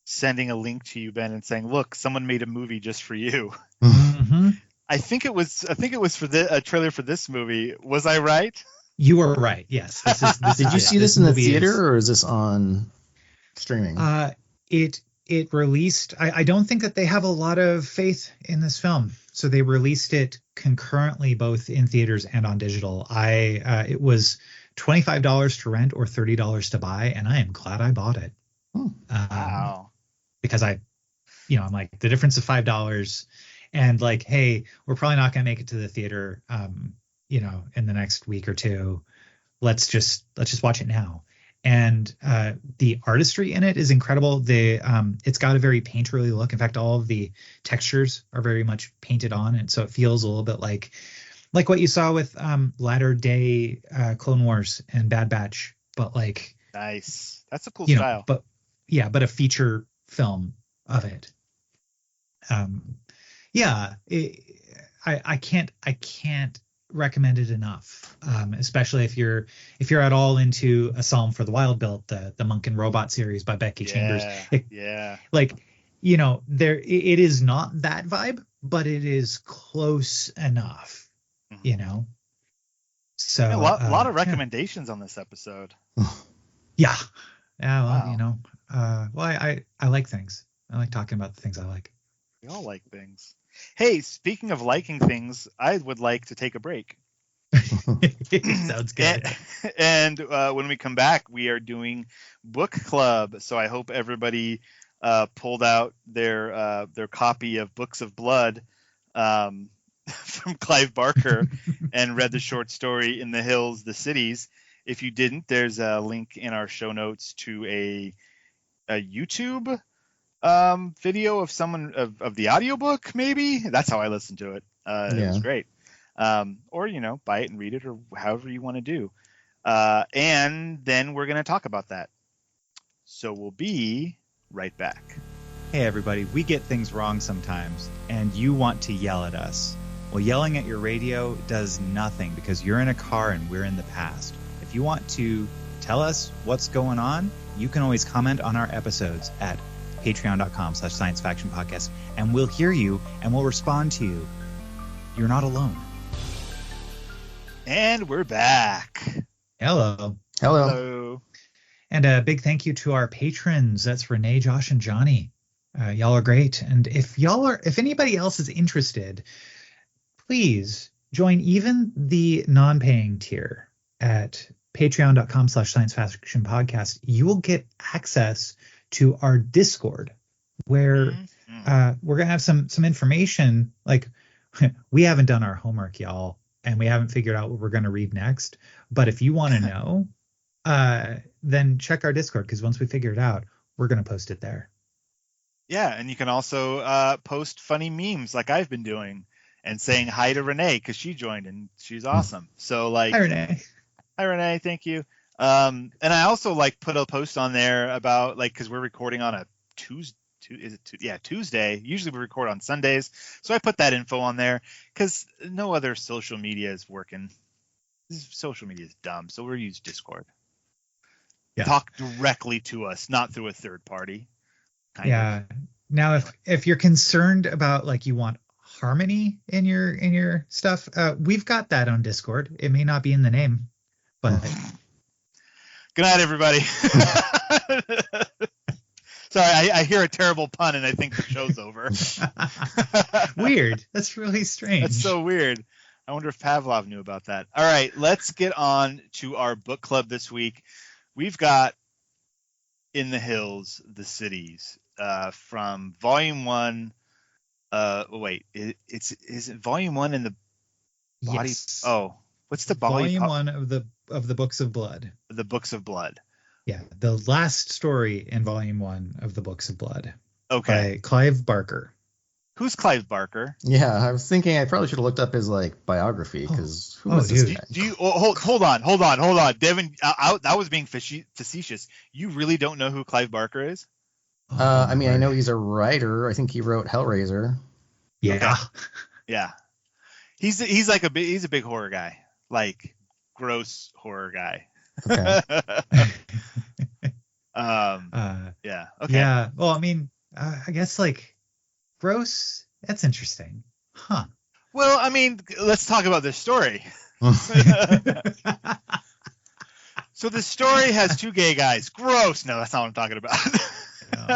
sending a link to you, Ben, and saying, "Look, someone made a movie just for you." Mm-hmm. I think it was for a trailer for this movie. Was I right? You were right. Yes. Did you see this in the theater, or is this on streaming? It released. I don't think that they have a lot of faith in this film, so they released it concurrently, both in theaters and on digital. It was $25 to rent or $30 to buy, and I am glad I bought it. Wow. Because I'm like, the difference of $5, and like, hey, we're probably not going to make it to the theater, in the next week or two. Let's just watch it now. And the artistry in it is incredible. It's got a very painterly look. In fact, all of the textures are very much painted on, and so it feels a little bit like Like what you saw with latter day Clone Wars and Bad Batch, but like Nice. That's a cool you know, style. but a feature film of it. I can't recommend it enough. Especially if you're at all into A Psalm for the Wild Built, the Monk and Robot series by Becky Chambers. Yeah. Like, you know, it is not that vibe, but it is close enough, you know. So a lot of recommendations on this episode. Yeah. Well, Wow. you know, I like things. I like talking about the things I like. We all like things. Hey, speaking of liking things, I would like to take a break. Sounds good. And when we come back, we are doing book club. So I hope everybody pulled out their copy of Books of Blood from Clive Barker and read the short story In the Hills, the Cities. If you didn't, there's a link in our show notes to a YouTube video of someone of the audiobook. Maybe that's how I listened to it. It was great. Or, you know, buy it and read it, or however you want to do. And then we're going to talk about that. So we'll be right back. Hey everybody, we get things wrong sometimes, and you want to yell at us. Well, yelling at your radio does nothing because you're in a car and we're in the past. If you want to tell us what's going on, you can always comment on our episodes at patreon.com/sciencefactionpodcast, and we'll hear you and we'll respond to you. You're not alone. And we're back. Hello. Hello. And a big thank you to our patrons. That's Renee, Josh, and Johnny. Y'all are great. And if anybody else is interested, please join even the non-paying tier at patreon.com/sciencefactionpodcast. You will get access to our Discord, where we're gonna have some information. Like, we haven't done our homework, y'all, and we haven't figured out what we're gonna read next. But if you want to know, then check our Discord, because once we figure it out, we're gonna post it there. Yeah, and you can also post funny memes like I've been doing and saying hi to Renee because she joined and she's awesome. So like, Hi, Renee. Hi, Renee. Thank you. And I also like put a post on there about like, because we're recording on a Tuesday. Tuesday. Usually we record on Sundays. So I put that info on there because no other social media is working. Social media is dumb. So we'll use Discord. Yeah. Talk directly to us, not through a third party. Kind of. Now, if you're concerned about, like, you want harmony in your stuff, we've got that on Discord. It may not be in the name, but good night, everybody. Sorry, I hear a terrible pun and I think the show's over. Weird. That's really strange. That's so weird. I wonder if Pavlov knew about that. All right, let's get on to our book club this week. We've got In the Hills, the Cities, from Volume 1. Is it Volume 1 in the body? Yes. Oh, what's the body? Volume 1 of the Books of Blood. The Books of Blood. Yeah, the last story in Volume 1 of the Books of Blood. Okay. By Clive Barker. Who's Clive Barker? Yeah, I was thinking I probably should have looked up his like biography, because who was this dude. guy? Do you hold on, Devon? I was being facetious. You really don't know who Clive Barker is? I mean, I know he's a writer. I think he wrote Hellraiser. Yeah. Okay. Yeah. He's like a big horror guy, like gross horror guy. Okay. Yeah. Okay. Yeah. Well, I mean, I guess like gross. That's interesting, huh? Well, I mean, let's talk about this story. So the story has two gay guys. Gross. No, that's not what I'm talking about. No,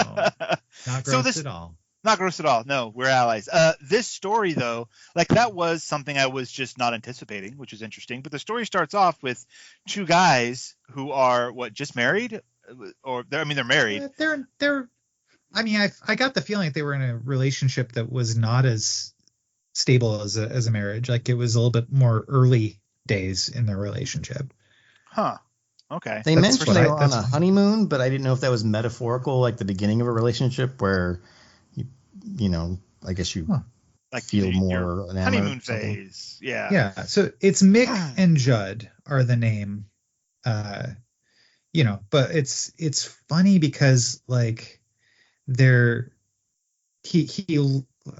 not gross at all. Not gross at all. No, we're allies. This story, though, like that was something I was just not anticipating, which is interesting. But the story starts off with two guys who are just married, or they're married. They're. I mean, I got the feeling that they were in a relationship that was not as stable as a marriage. Like, it was a little bit more early days in their relationship. Huh. Okay. They That's mentioned they were on that's a fine. honeymoon, but I didn't know if that was metaphorical, like the beginning of a relationship where you know, I guess you like feel more your enamored honeymoon or something. phase. Yeah. Yeah, so it's Mick and Judd are the name, but it's funny because like they're he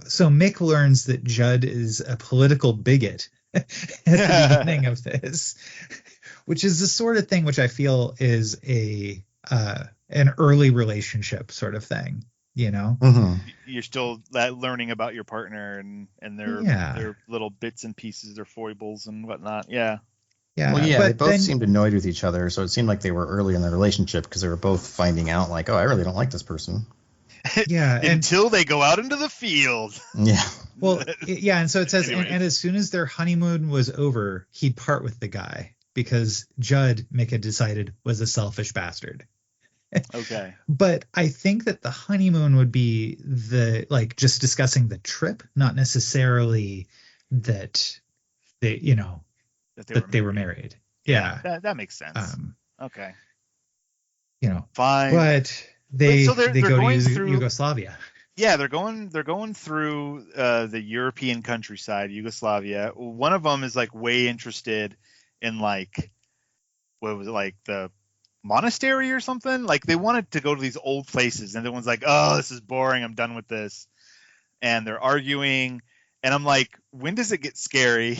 so Mick learns that Judd is a political bigot at the beginning of this, which is the sort of thing which I feel is an early relationship sort of thing, You're still learning about your partner and their little bits and pieces, their foibles and whatnot. Yeah. Yeah. Well, yeah, but they both then, seemed annoyed with each other, so it seemed like they were early in the relationship because they were both finding out, like, oh, I really don't like this person. yeah, Until they go out into the field. Yeah. Well, yeah, and so it says, Anyways. and as soon as their honeymoon was over, he'd part with the guy because Judd, Mick had decided, was a selfish bastard. Okay. But I think that the honeymoon would be just discussing the trip, not necessarily that they were married. Yeah. That makes sense. Okay. Fine. Fine. But they So they're go going to through Yugoslavia. Yeah, they're going through the European countryside, Yugoslavia. One of them is like way interested in like, what was it, like the monastery or something? Like they wanted to go to these old places, and the one's like, oh, this is boring, I'm done with this. And they're arguing, and I'm like, when does it get scary?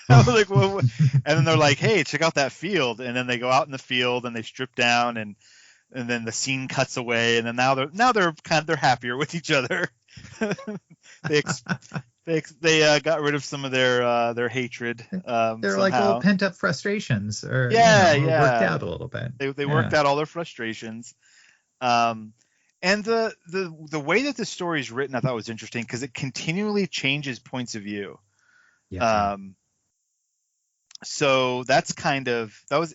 I was like, well, and then they're like, hey, check out that field, and then they go out in the field and they strip down, and then the scene cuts away, and then now they're happier with each other. they got rid of some of their hatred. They're like old pent up frustrations, or worked out a little bit. They worked out all their frustrations. And the way that the story is written, I thought was interesting because it continually changes points of view. Yeah. So that was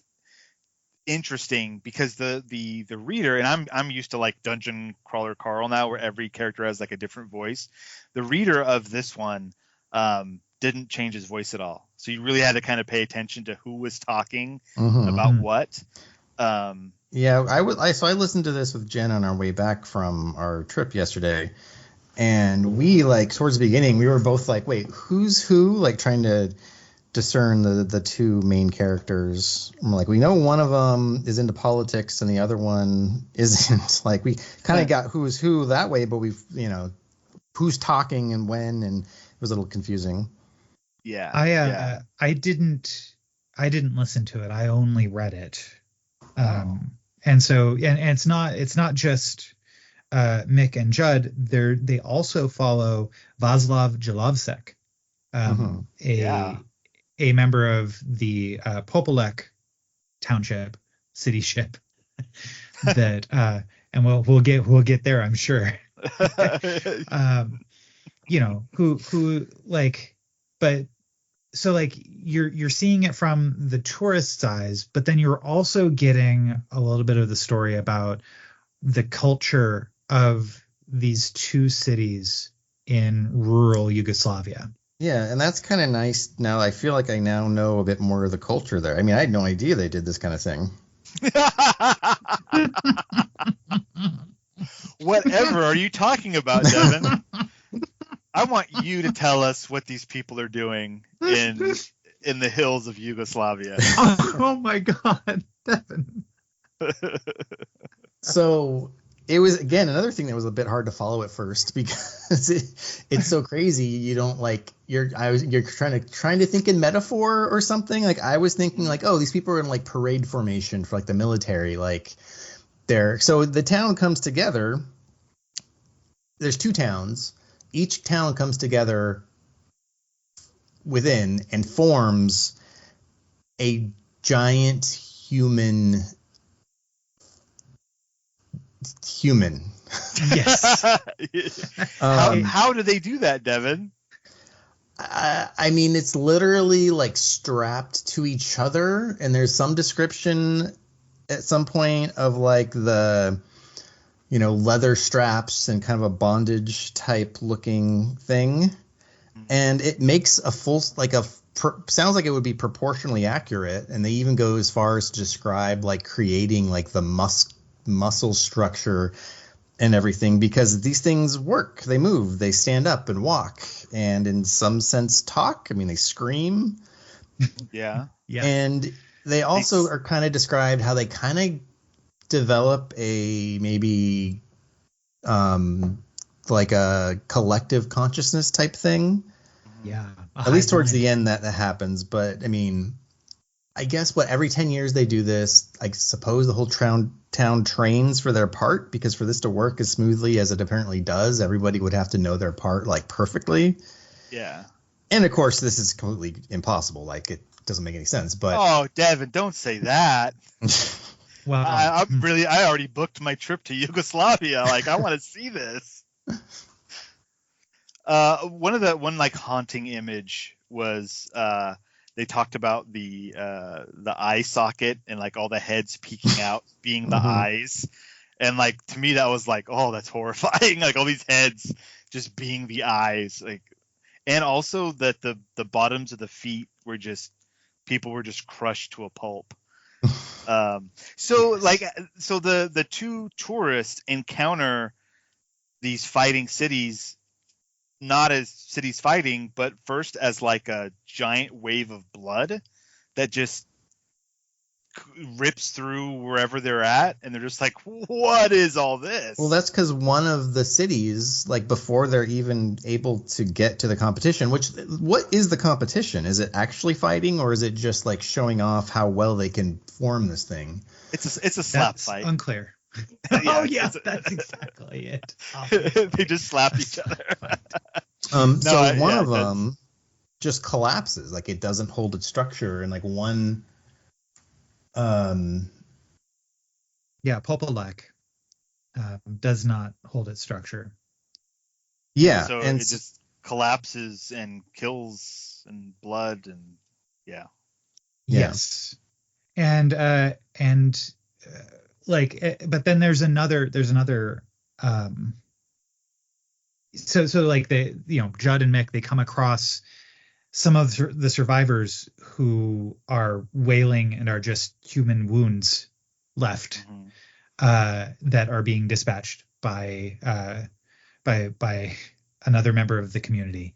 interesting because the reader, and I'm used to like Dungeon Crawler Carl now, where every character has like a different voice. The reader of this one didn't change his voice at all, so you really had to kind of pay attention to who was talking about what. Yeah, I listened to this with Jen on our way back from our trip yesterday, and we like towards the beginning we were both like, wait, who's who? Like trying to discern the two main characters. I'm like, we know one of them is into politics and the other one isn't. Like we kind of got who's who that way, but we've who's talking and when, and it was a little confusing. Yeah. I didn't listen to it. I only read it. And so it's not just Mick and Judd. They also follow Václav Jelovsek, a member of the Popolek township, city ship that and we'll get there, I'm sure. Who like, but so like you're seeing it from the tourist's eyes, but then you're also getting a little bit of the story about the culture of these two cities in rural Yugoslavia. Yeah, and that's kind of nice. Now I feel like I now know a bit more of the culture there. I mean, I had no idea they did this kind of thing. Whatever are you talking about, Devon? I want you to tell us what these people are doing in the hills of Yugoslavia. Oh my God, Devon. So it was, again, another thing that was a bit hard to follow at first because it's so crazy. You don't like you're trying to think in metaphor or something. Like I was thinking like, oh, these people are in like parade formation for like the military. Like so the town comes together. There's two towns. Each town comes together within and forms a giant human. Yes. How do they do that, Devon? I mean, it's literally like strapped to each other, and there's some description at some point of like the leather straps and kind of a bondage type looking thing, and it makes a full sounds like it would be proportionally accurate, and they even go as far as to describe like creating like the muscle structure and everything, because these things work. They move, they stand up and walk, and in some sense talk. I mean, they scream. Yeah. Yeah. And they also are kind of described how they kind of develop a maybe like a collective consciousness type thing. Yeah. At least towards the end that happens. But I mean, I guess every 10 years they do this. I suppose the whole town trains for their part, because for this to work as smoothly as it apparently does, everybody would have to know their part like perfectly. Yeah. And of course, this is completely impossible. Like, it doesn't make any sense. But oh, Devon, don't say that. Well, I already booked my trip to Yugoslavia. Like, I want to see this. One like haunting image was they talked about the eye socket and like all the heads peeking out being the eyes, and like to me that was like, oh, that's horrifying. Like all these heads just being the eyes, like, and also that the bottoms of the feet were just people were just crushed to a pulp. So the two tourists encounter these fighting cities, not as cities fighting, but first as like a giant wave of blood that just rips through wherever they're at, and they're just like, what is all this? Well, that's because one of the cities, like before they're even able to get to the competition, what is the competition? Is it actually fighting, or is it just like showing off how well they can form this thing? It's a slap that's fight. Unclear. Yeah, that's exactly it. They just slap each other. One of them just collapses, like it doesn't hold its structure, and like one Popolek does not hold its structure. Yeah, so and it just collapses and kills and blood and yeah. Yes, and but then there's another so like Judd and Mick, they come across some of the survivors who are wailing and are just human wounds left, that are being dispatched by another member of the community.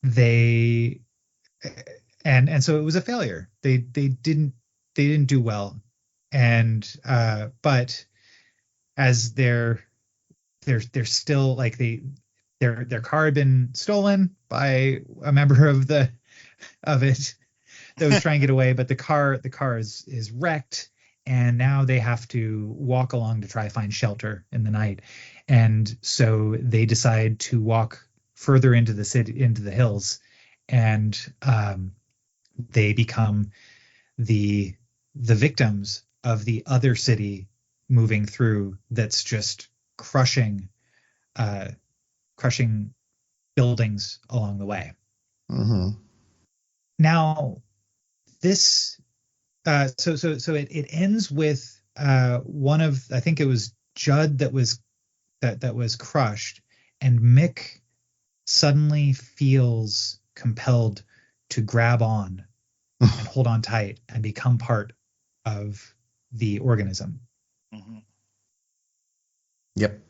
They and so it was a failure. They didn't do well, and but as they're still like their car had been stolen by a member of it that was trying to get away, but the car is wrecked, and now they have to walk along to try to find shelter in the night. And so they decide to walk further into the city, into the hills, and they become the victims of the other city moving through that's just crushing buildings along the way. Now this so it ends with one of, I think it was Judd that was crushed, and Mick suddenly feels compelled to grab on and hold on tight and become part of the organism. Yep.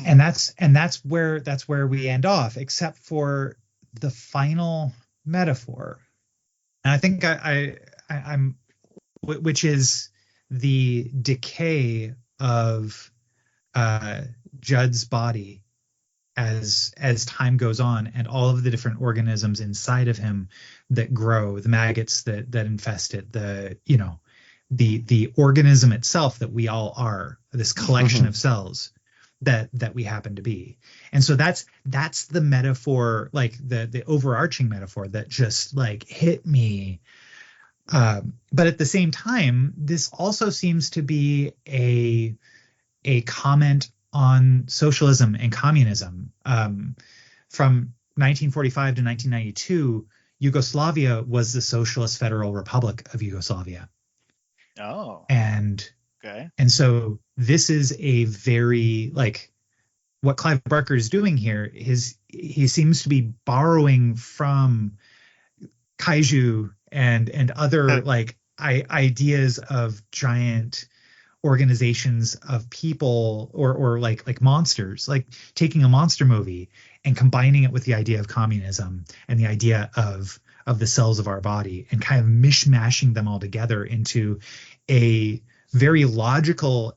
And that's where we end off, except for the final metaphor. And I think I'm which is the decay of Judd's body as time goes on, and all of the different organisms inside of him that grow, the maggots that infest it, the organism itself that we all are, this collection of cells that we happen to be. And so that's the metaphor, like the overarching metaphor that just like hit me. But at the same time, this also seems to be a comment on socialism and communism. From 1945 to 1992, Yugoslavia was the Socialist Federal Republic of Yugoslavia. Oh. And okay. And so this is a very, like, what Clive Barker is doing here is he seems to be borrowing from kaiju and other like ideas of giant organizations of people or like monsters, like taking a monster movie and combining it with the idea of communism and the idea of the cells of our body and kind of mishmashing them all together into a very logical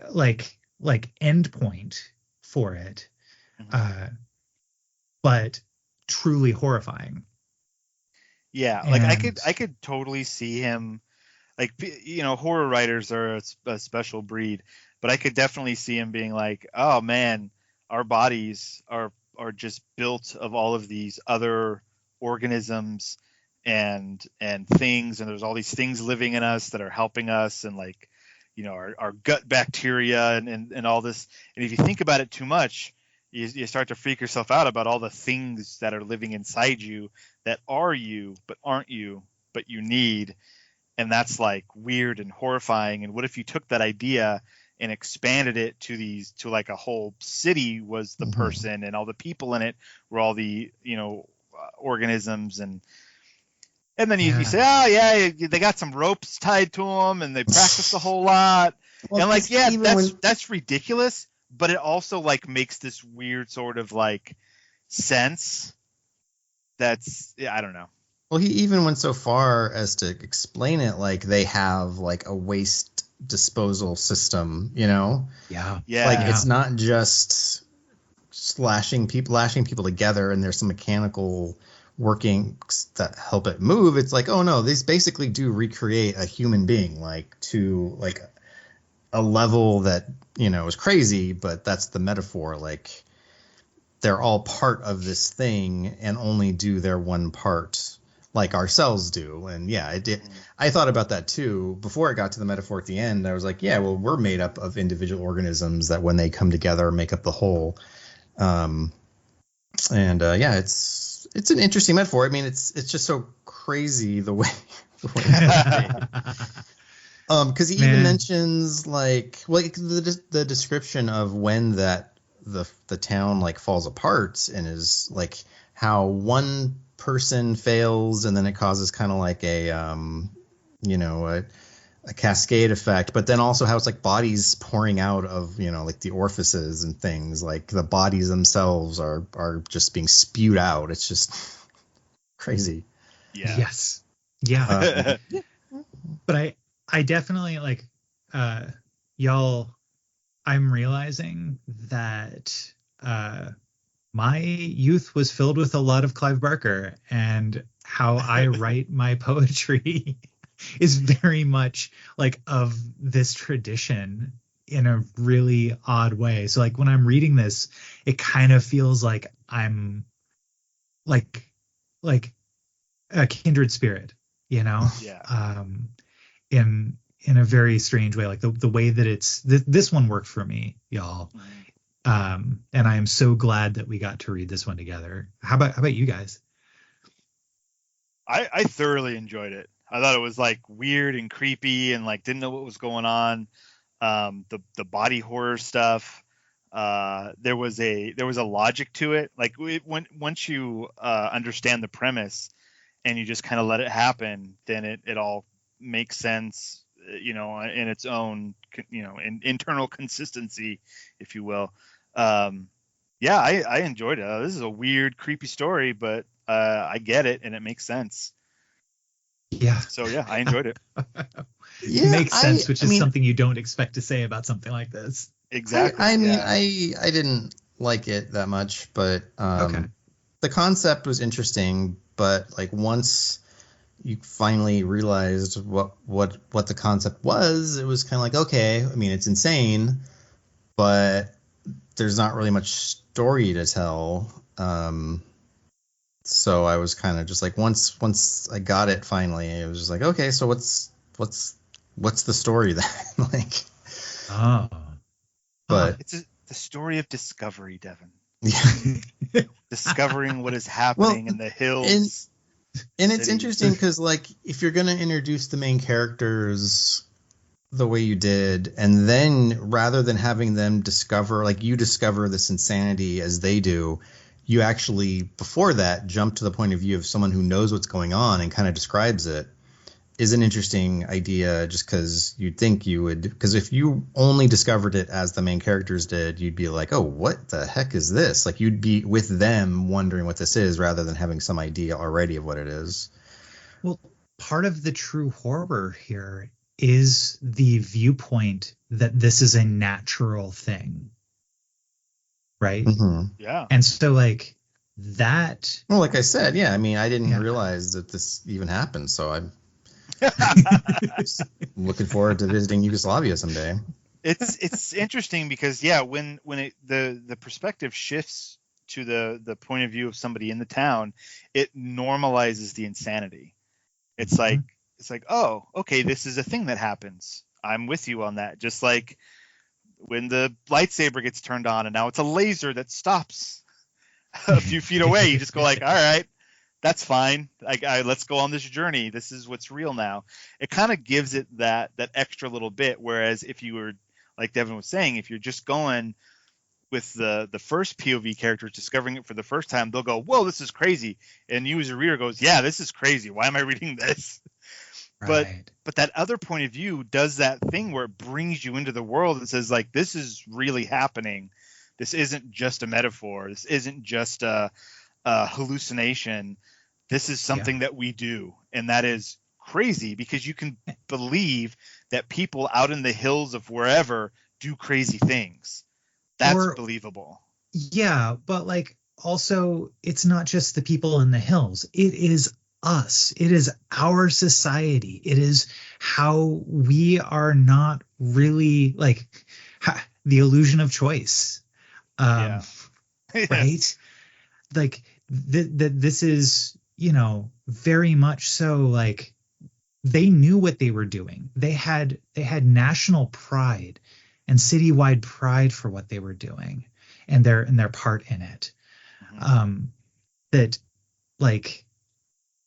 like end point for it, but truly horrifying. Yeah, like I could totally see him, like, you know, horror writers are a special breed, but I could definitely see him being like, oh man, our bodies are just built of all of these other organisms and things, and there's all these things living in us that are helping us, and like, you know, our gut bacteria and all this. And if you think about it too much, you start to freak yourself out about all the things that are living inside you that are you but aren't you, but you need. And that's like weird and horrifying. And what if you took that idea and expanded it to like a whole city was the person, and all the people in it were all the, you know, organisms, and then you say, oh yeah, they got some ropes tied to them and they practiced a whole lot. Well, and like, yeah, that's ridiculous, but it also like makes this weird sort of like sense. That's, yeah, I don't know. Well, he even went so far as to explain it like they have like a waste disposal system, you know? Yeah. Like it's not just lashing people together and there's some mechanical workings that help it move. It's like, oh no, these basically do recreate a human being, like to like a level that, you know, is crazy, but that's the metaphor. Like they're all part of this thing and only do their one part, like our cells do. And yeah, it did. I thought about that too before I got to the metaphor at the end. I was like, yeah, well, we're made up of individual organisms that when they come together make up the whole. Yeah, it's an interesting metaphor. I mean, it's just so crazy the way because he even mentions like the description of when that the town like falls apart, and is like how one person fails and then it causes kind of like a cascade effect, but then also how it's like bodies pouring out of, you know, like the orifices and things, like the bodies themselves are just being spewed out. It's just crazy. Yeah. Yes. Yeah. But I definitely like y'all, I'm realizing that my youth was filled with a lot of Clive Barker, and how I write my poetry is very much like of this tradition in a really odd way. So like when I'm reading this, it kind of feels like I'm like a kindred spirit, you know? Yeah. In a very strange way, like the way that this one worked for me, y'all. And I am so glad that we got to read this one together. How about you guys? I thoroughly enjoyed it. I thought it was like weird and creepy and like didn't know what was going on. The body horror stuff. There was a logic to it. Like once you understand the premise and you just kind of let it happen, then it all makes sense, you know, in its own, you know, internal consistency, if you will. Yeah, I enjoyed it. This is a weird, creepy story, but I get it and it makes sense. Yeah. So yeah, I enjoyed it. It makes sense, which is something you don't expect to say about something like this. Exactly. I mean, I didn't like it that much, but the concept was interesting. But like once you finally realized what the concept was, it was kind of like, okay, I mean, it's insane, but there's not really much story to tell. So I was kind of just like, once I got it finally, it was just like, okay, so what's the story then? Like, but it's the story of discovery, Devon. Yeah. Discovering what is happening in the hills. And it's interesting because, like, if you're going to introduce the main characters the way you did, and then rather than having them discover this insanity as they do, you actually, before that, jump to the point of view of someone who knows what's going on and kind of describes it. is an interesting idea, just because you'd think you would, because if you only discovered it as the main characters did, you'd be like, oh, what the heck is this? Like, you'd be with them wondering what this is rather than having some idea already of what it is. Well, part of the true horror here is the viewpoint that this is a natural thing, right? Yeah. And so, like, that. Well, like I said, yeah, I mean, I didn't Yeah. realize that this even happened, so I'm looking forward to visiting Yugoslavia someday. It's interesting because when the perspective shifts to the point of view of somebody in the town, it normalizes the insanity. It's like oh, okay, this is a thing that happens. I'm with you on that. Just like when the lightsaber gets turned on and now it's a laser that stops a few feet away, you just go like, all right, that's fine. Let's go on this journey. This is what's real now. It kind of gives it that extra little bit. Whereas if you were, like Devon was saying, if you're just going with the first POV characters discovering it for the first time, they'll go, whoa, this is crazy. And you as a reader goes, yeah, this is crazy. Why am I reading this? Right. But that other point of view does that thing where it brings you into the world and says, like, this is really happening. This isn't just a metaphor. This isn't just a hallucination. This is something that we do, and that is crazy because you can believe that people out in the hills of wherever do crazy things. That's believable. Yeah, but like also it's not just the people in the hills. It is us. It is our society. It is how we are not really like the illusion of choice. Right? Like this is, very much so like they knew what they were doing. They had national pride and citywide pride for what they were doing and their part in it. That like,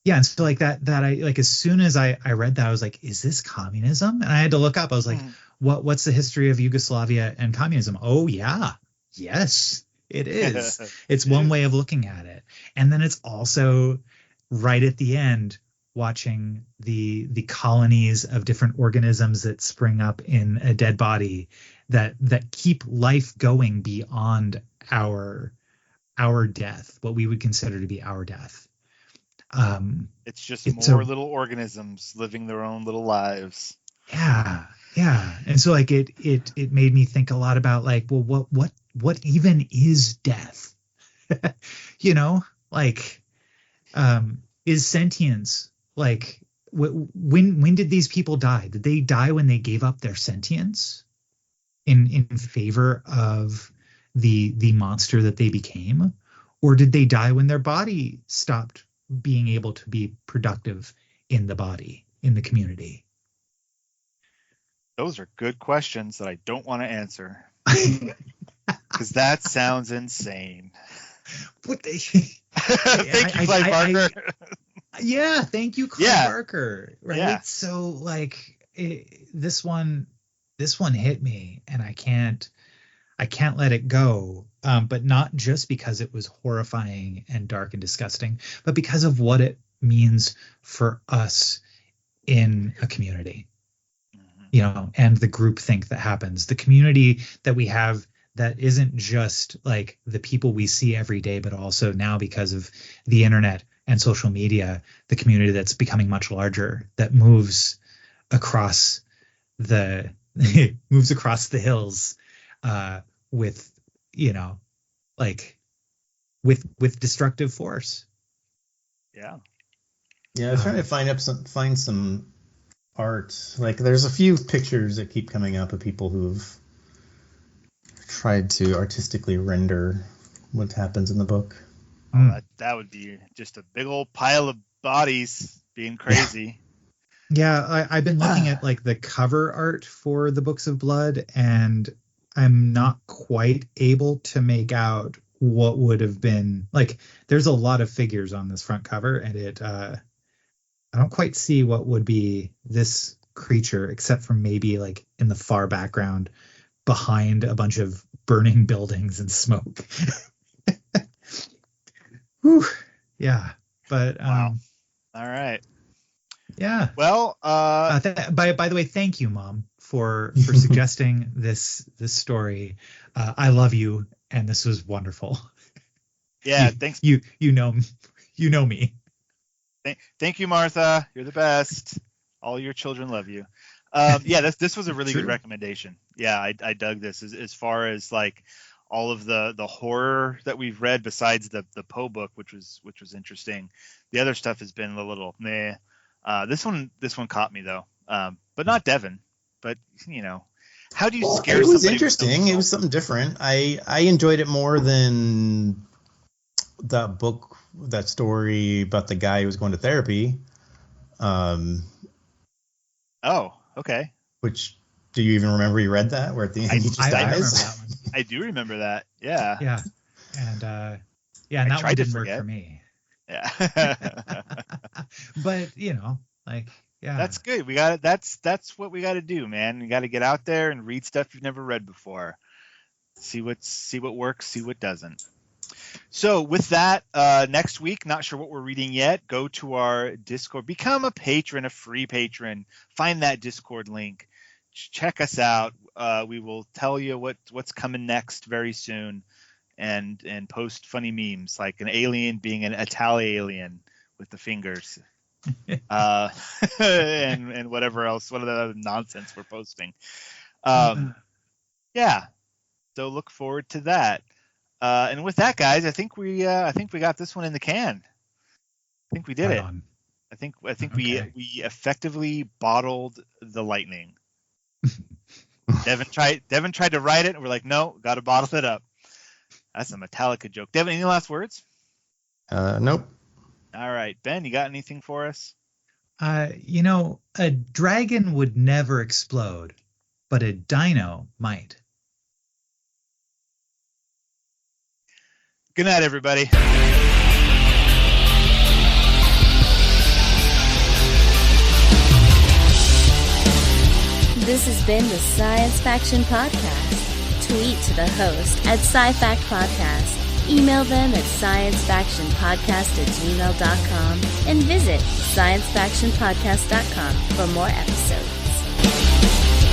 yeah. And so like that I like, as soon as I read that, I was like, is this communism? And I had to look up. I was like, what's the history of Yugoslavia and communism? Oh yeah. Yes, it is. It's one way of looking at it. And then it's also right at the end, watching the colonies of different organisms that spring up in a dead body that keep life going beyond our death, what we would consider to be our death. It's just more little organisms living their own little lives. Yeah. And so like it made me think a lot about like, well, what even is death? Like, is sentience like when did these people die? Did they die when they gave up their sentience in favor of the monster that they became? Or did they die when their body stopped being able to be productive in the body, in the community? Those are good questions that I don't want to answer. Because that sounds insane. Thank you, Clive Barker. Yeah, thank you, Clive Barker. Right. Yeah. So like this one hit me, and I can't let it go. But not just because it was horrifying and dark and disgusting, but because of what it means for us in a community. And the groupthink that happens, the community that we have that isn't just like the people we see every day, but also now because of the internet and social media, the community that's becoming much larger, that moves across the hills with with destructive force. Yeah. Yeah, I was trying to find some art. Like, there's a few pictures that keep coming up of people who've tried to artistically render what happens in the book. That would be just a big old pile of bodies being crazy. Yeah, I've been looking at like the cover art for the Books of Blood, and I'm not quite able to make out what would have been like. There's a lot of figures on this front cover, and I don't quite see what would be this creature, except for maybe like in the far background behind a bunch of burning buildings and smoke. Whew. Yeah. But wow. All right. Yeah. Well, by the way, thank you, Mom, for suggesting this story. I love you, and this was wonderful. yeah, thanks. You know me. Thank you, Martha. You're the best. All your children love you. Yeah, this was a really good recommendation. Yeah, I dug this as far as like all of the horror that we've read besides the Poe book, which was interesting. The other stuff has been a little meh. This one caught me though, but not Devon. But how do you scare? It was interesting. It was something different. I enjoyed it more than that book, that story about the guy who was going to therapy. Oh, okay. Which, do you even remember you read that? Where at the end he just dies? I remember that one. I do remember that. Yeah. Yeah. And and that one didn't work for me. Yeah. But that's good. We got it. That's what we got to do, man. You got to get out there and read stuff you've never read before. See what works, see what doesn't. So with that, next week, not sure what we're reading yet. Go to our Discord, become a patron, a free patron. Find that Discord link. Check us out. We will tell you what's coming next very soon, and post funny memes like an alien being an Italian with the fingers, and whatever else, what other nonsense we're posting. Yeah. So look forward to that. And with that, guys, I think we got this one in the can. I think we did it. On. I think we effectively bottled the lightning. Devon tried to write it, and we're like, no, got to bottle it up. That's a Metallica joke. Devon, any last words? Nope. All right, Ben, you got anything for us? A dragon would never explode, but a dino might. Good night, everybody. This has been the Science Faction Podcast. Tweet to the host at SciFactPodcast. Email them at sciencefactionpodcast@gmail.com and visit sciencefactionpodcast.com for more episodes.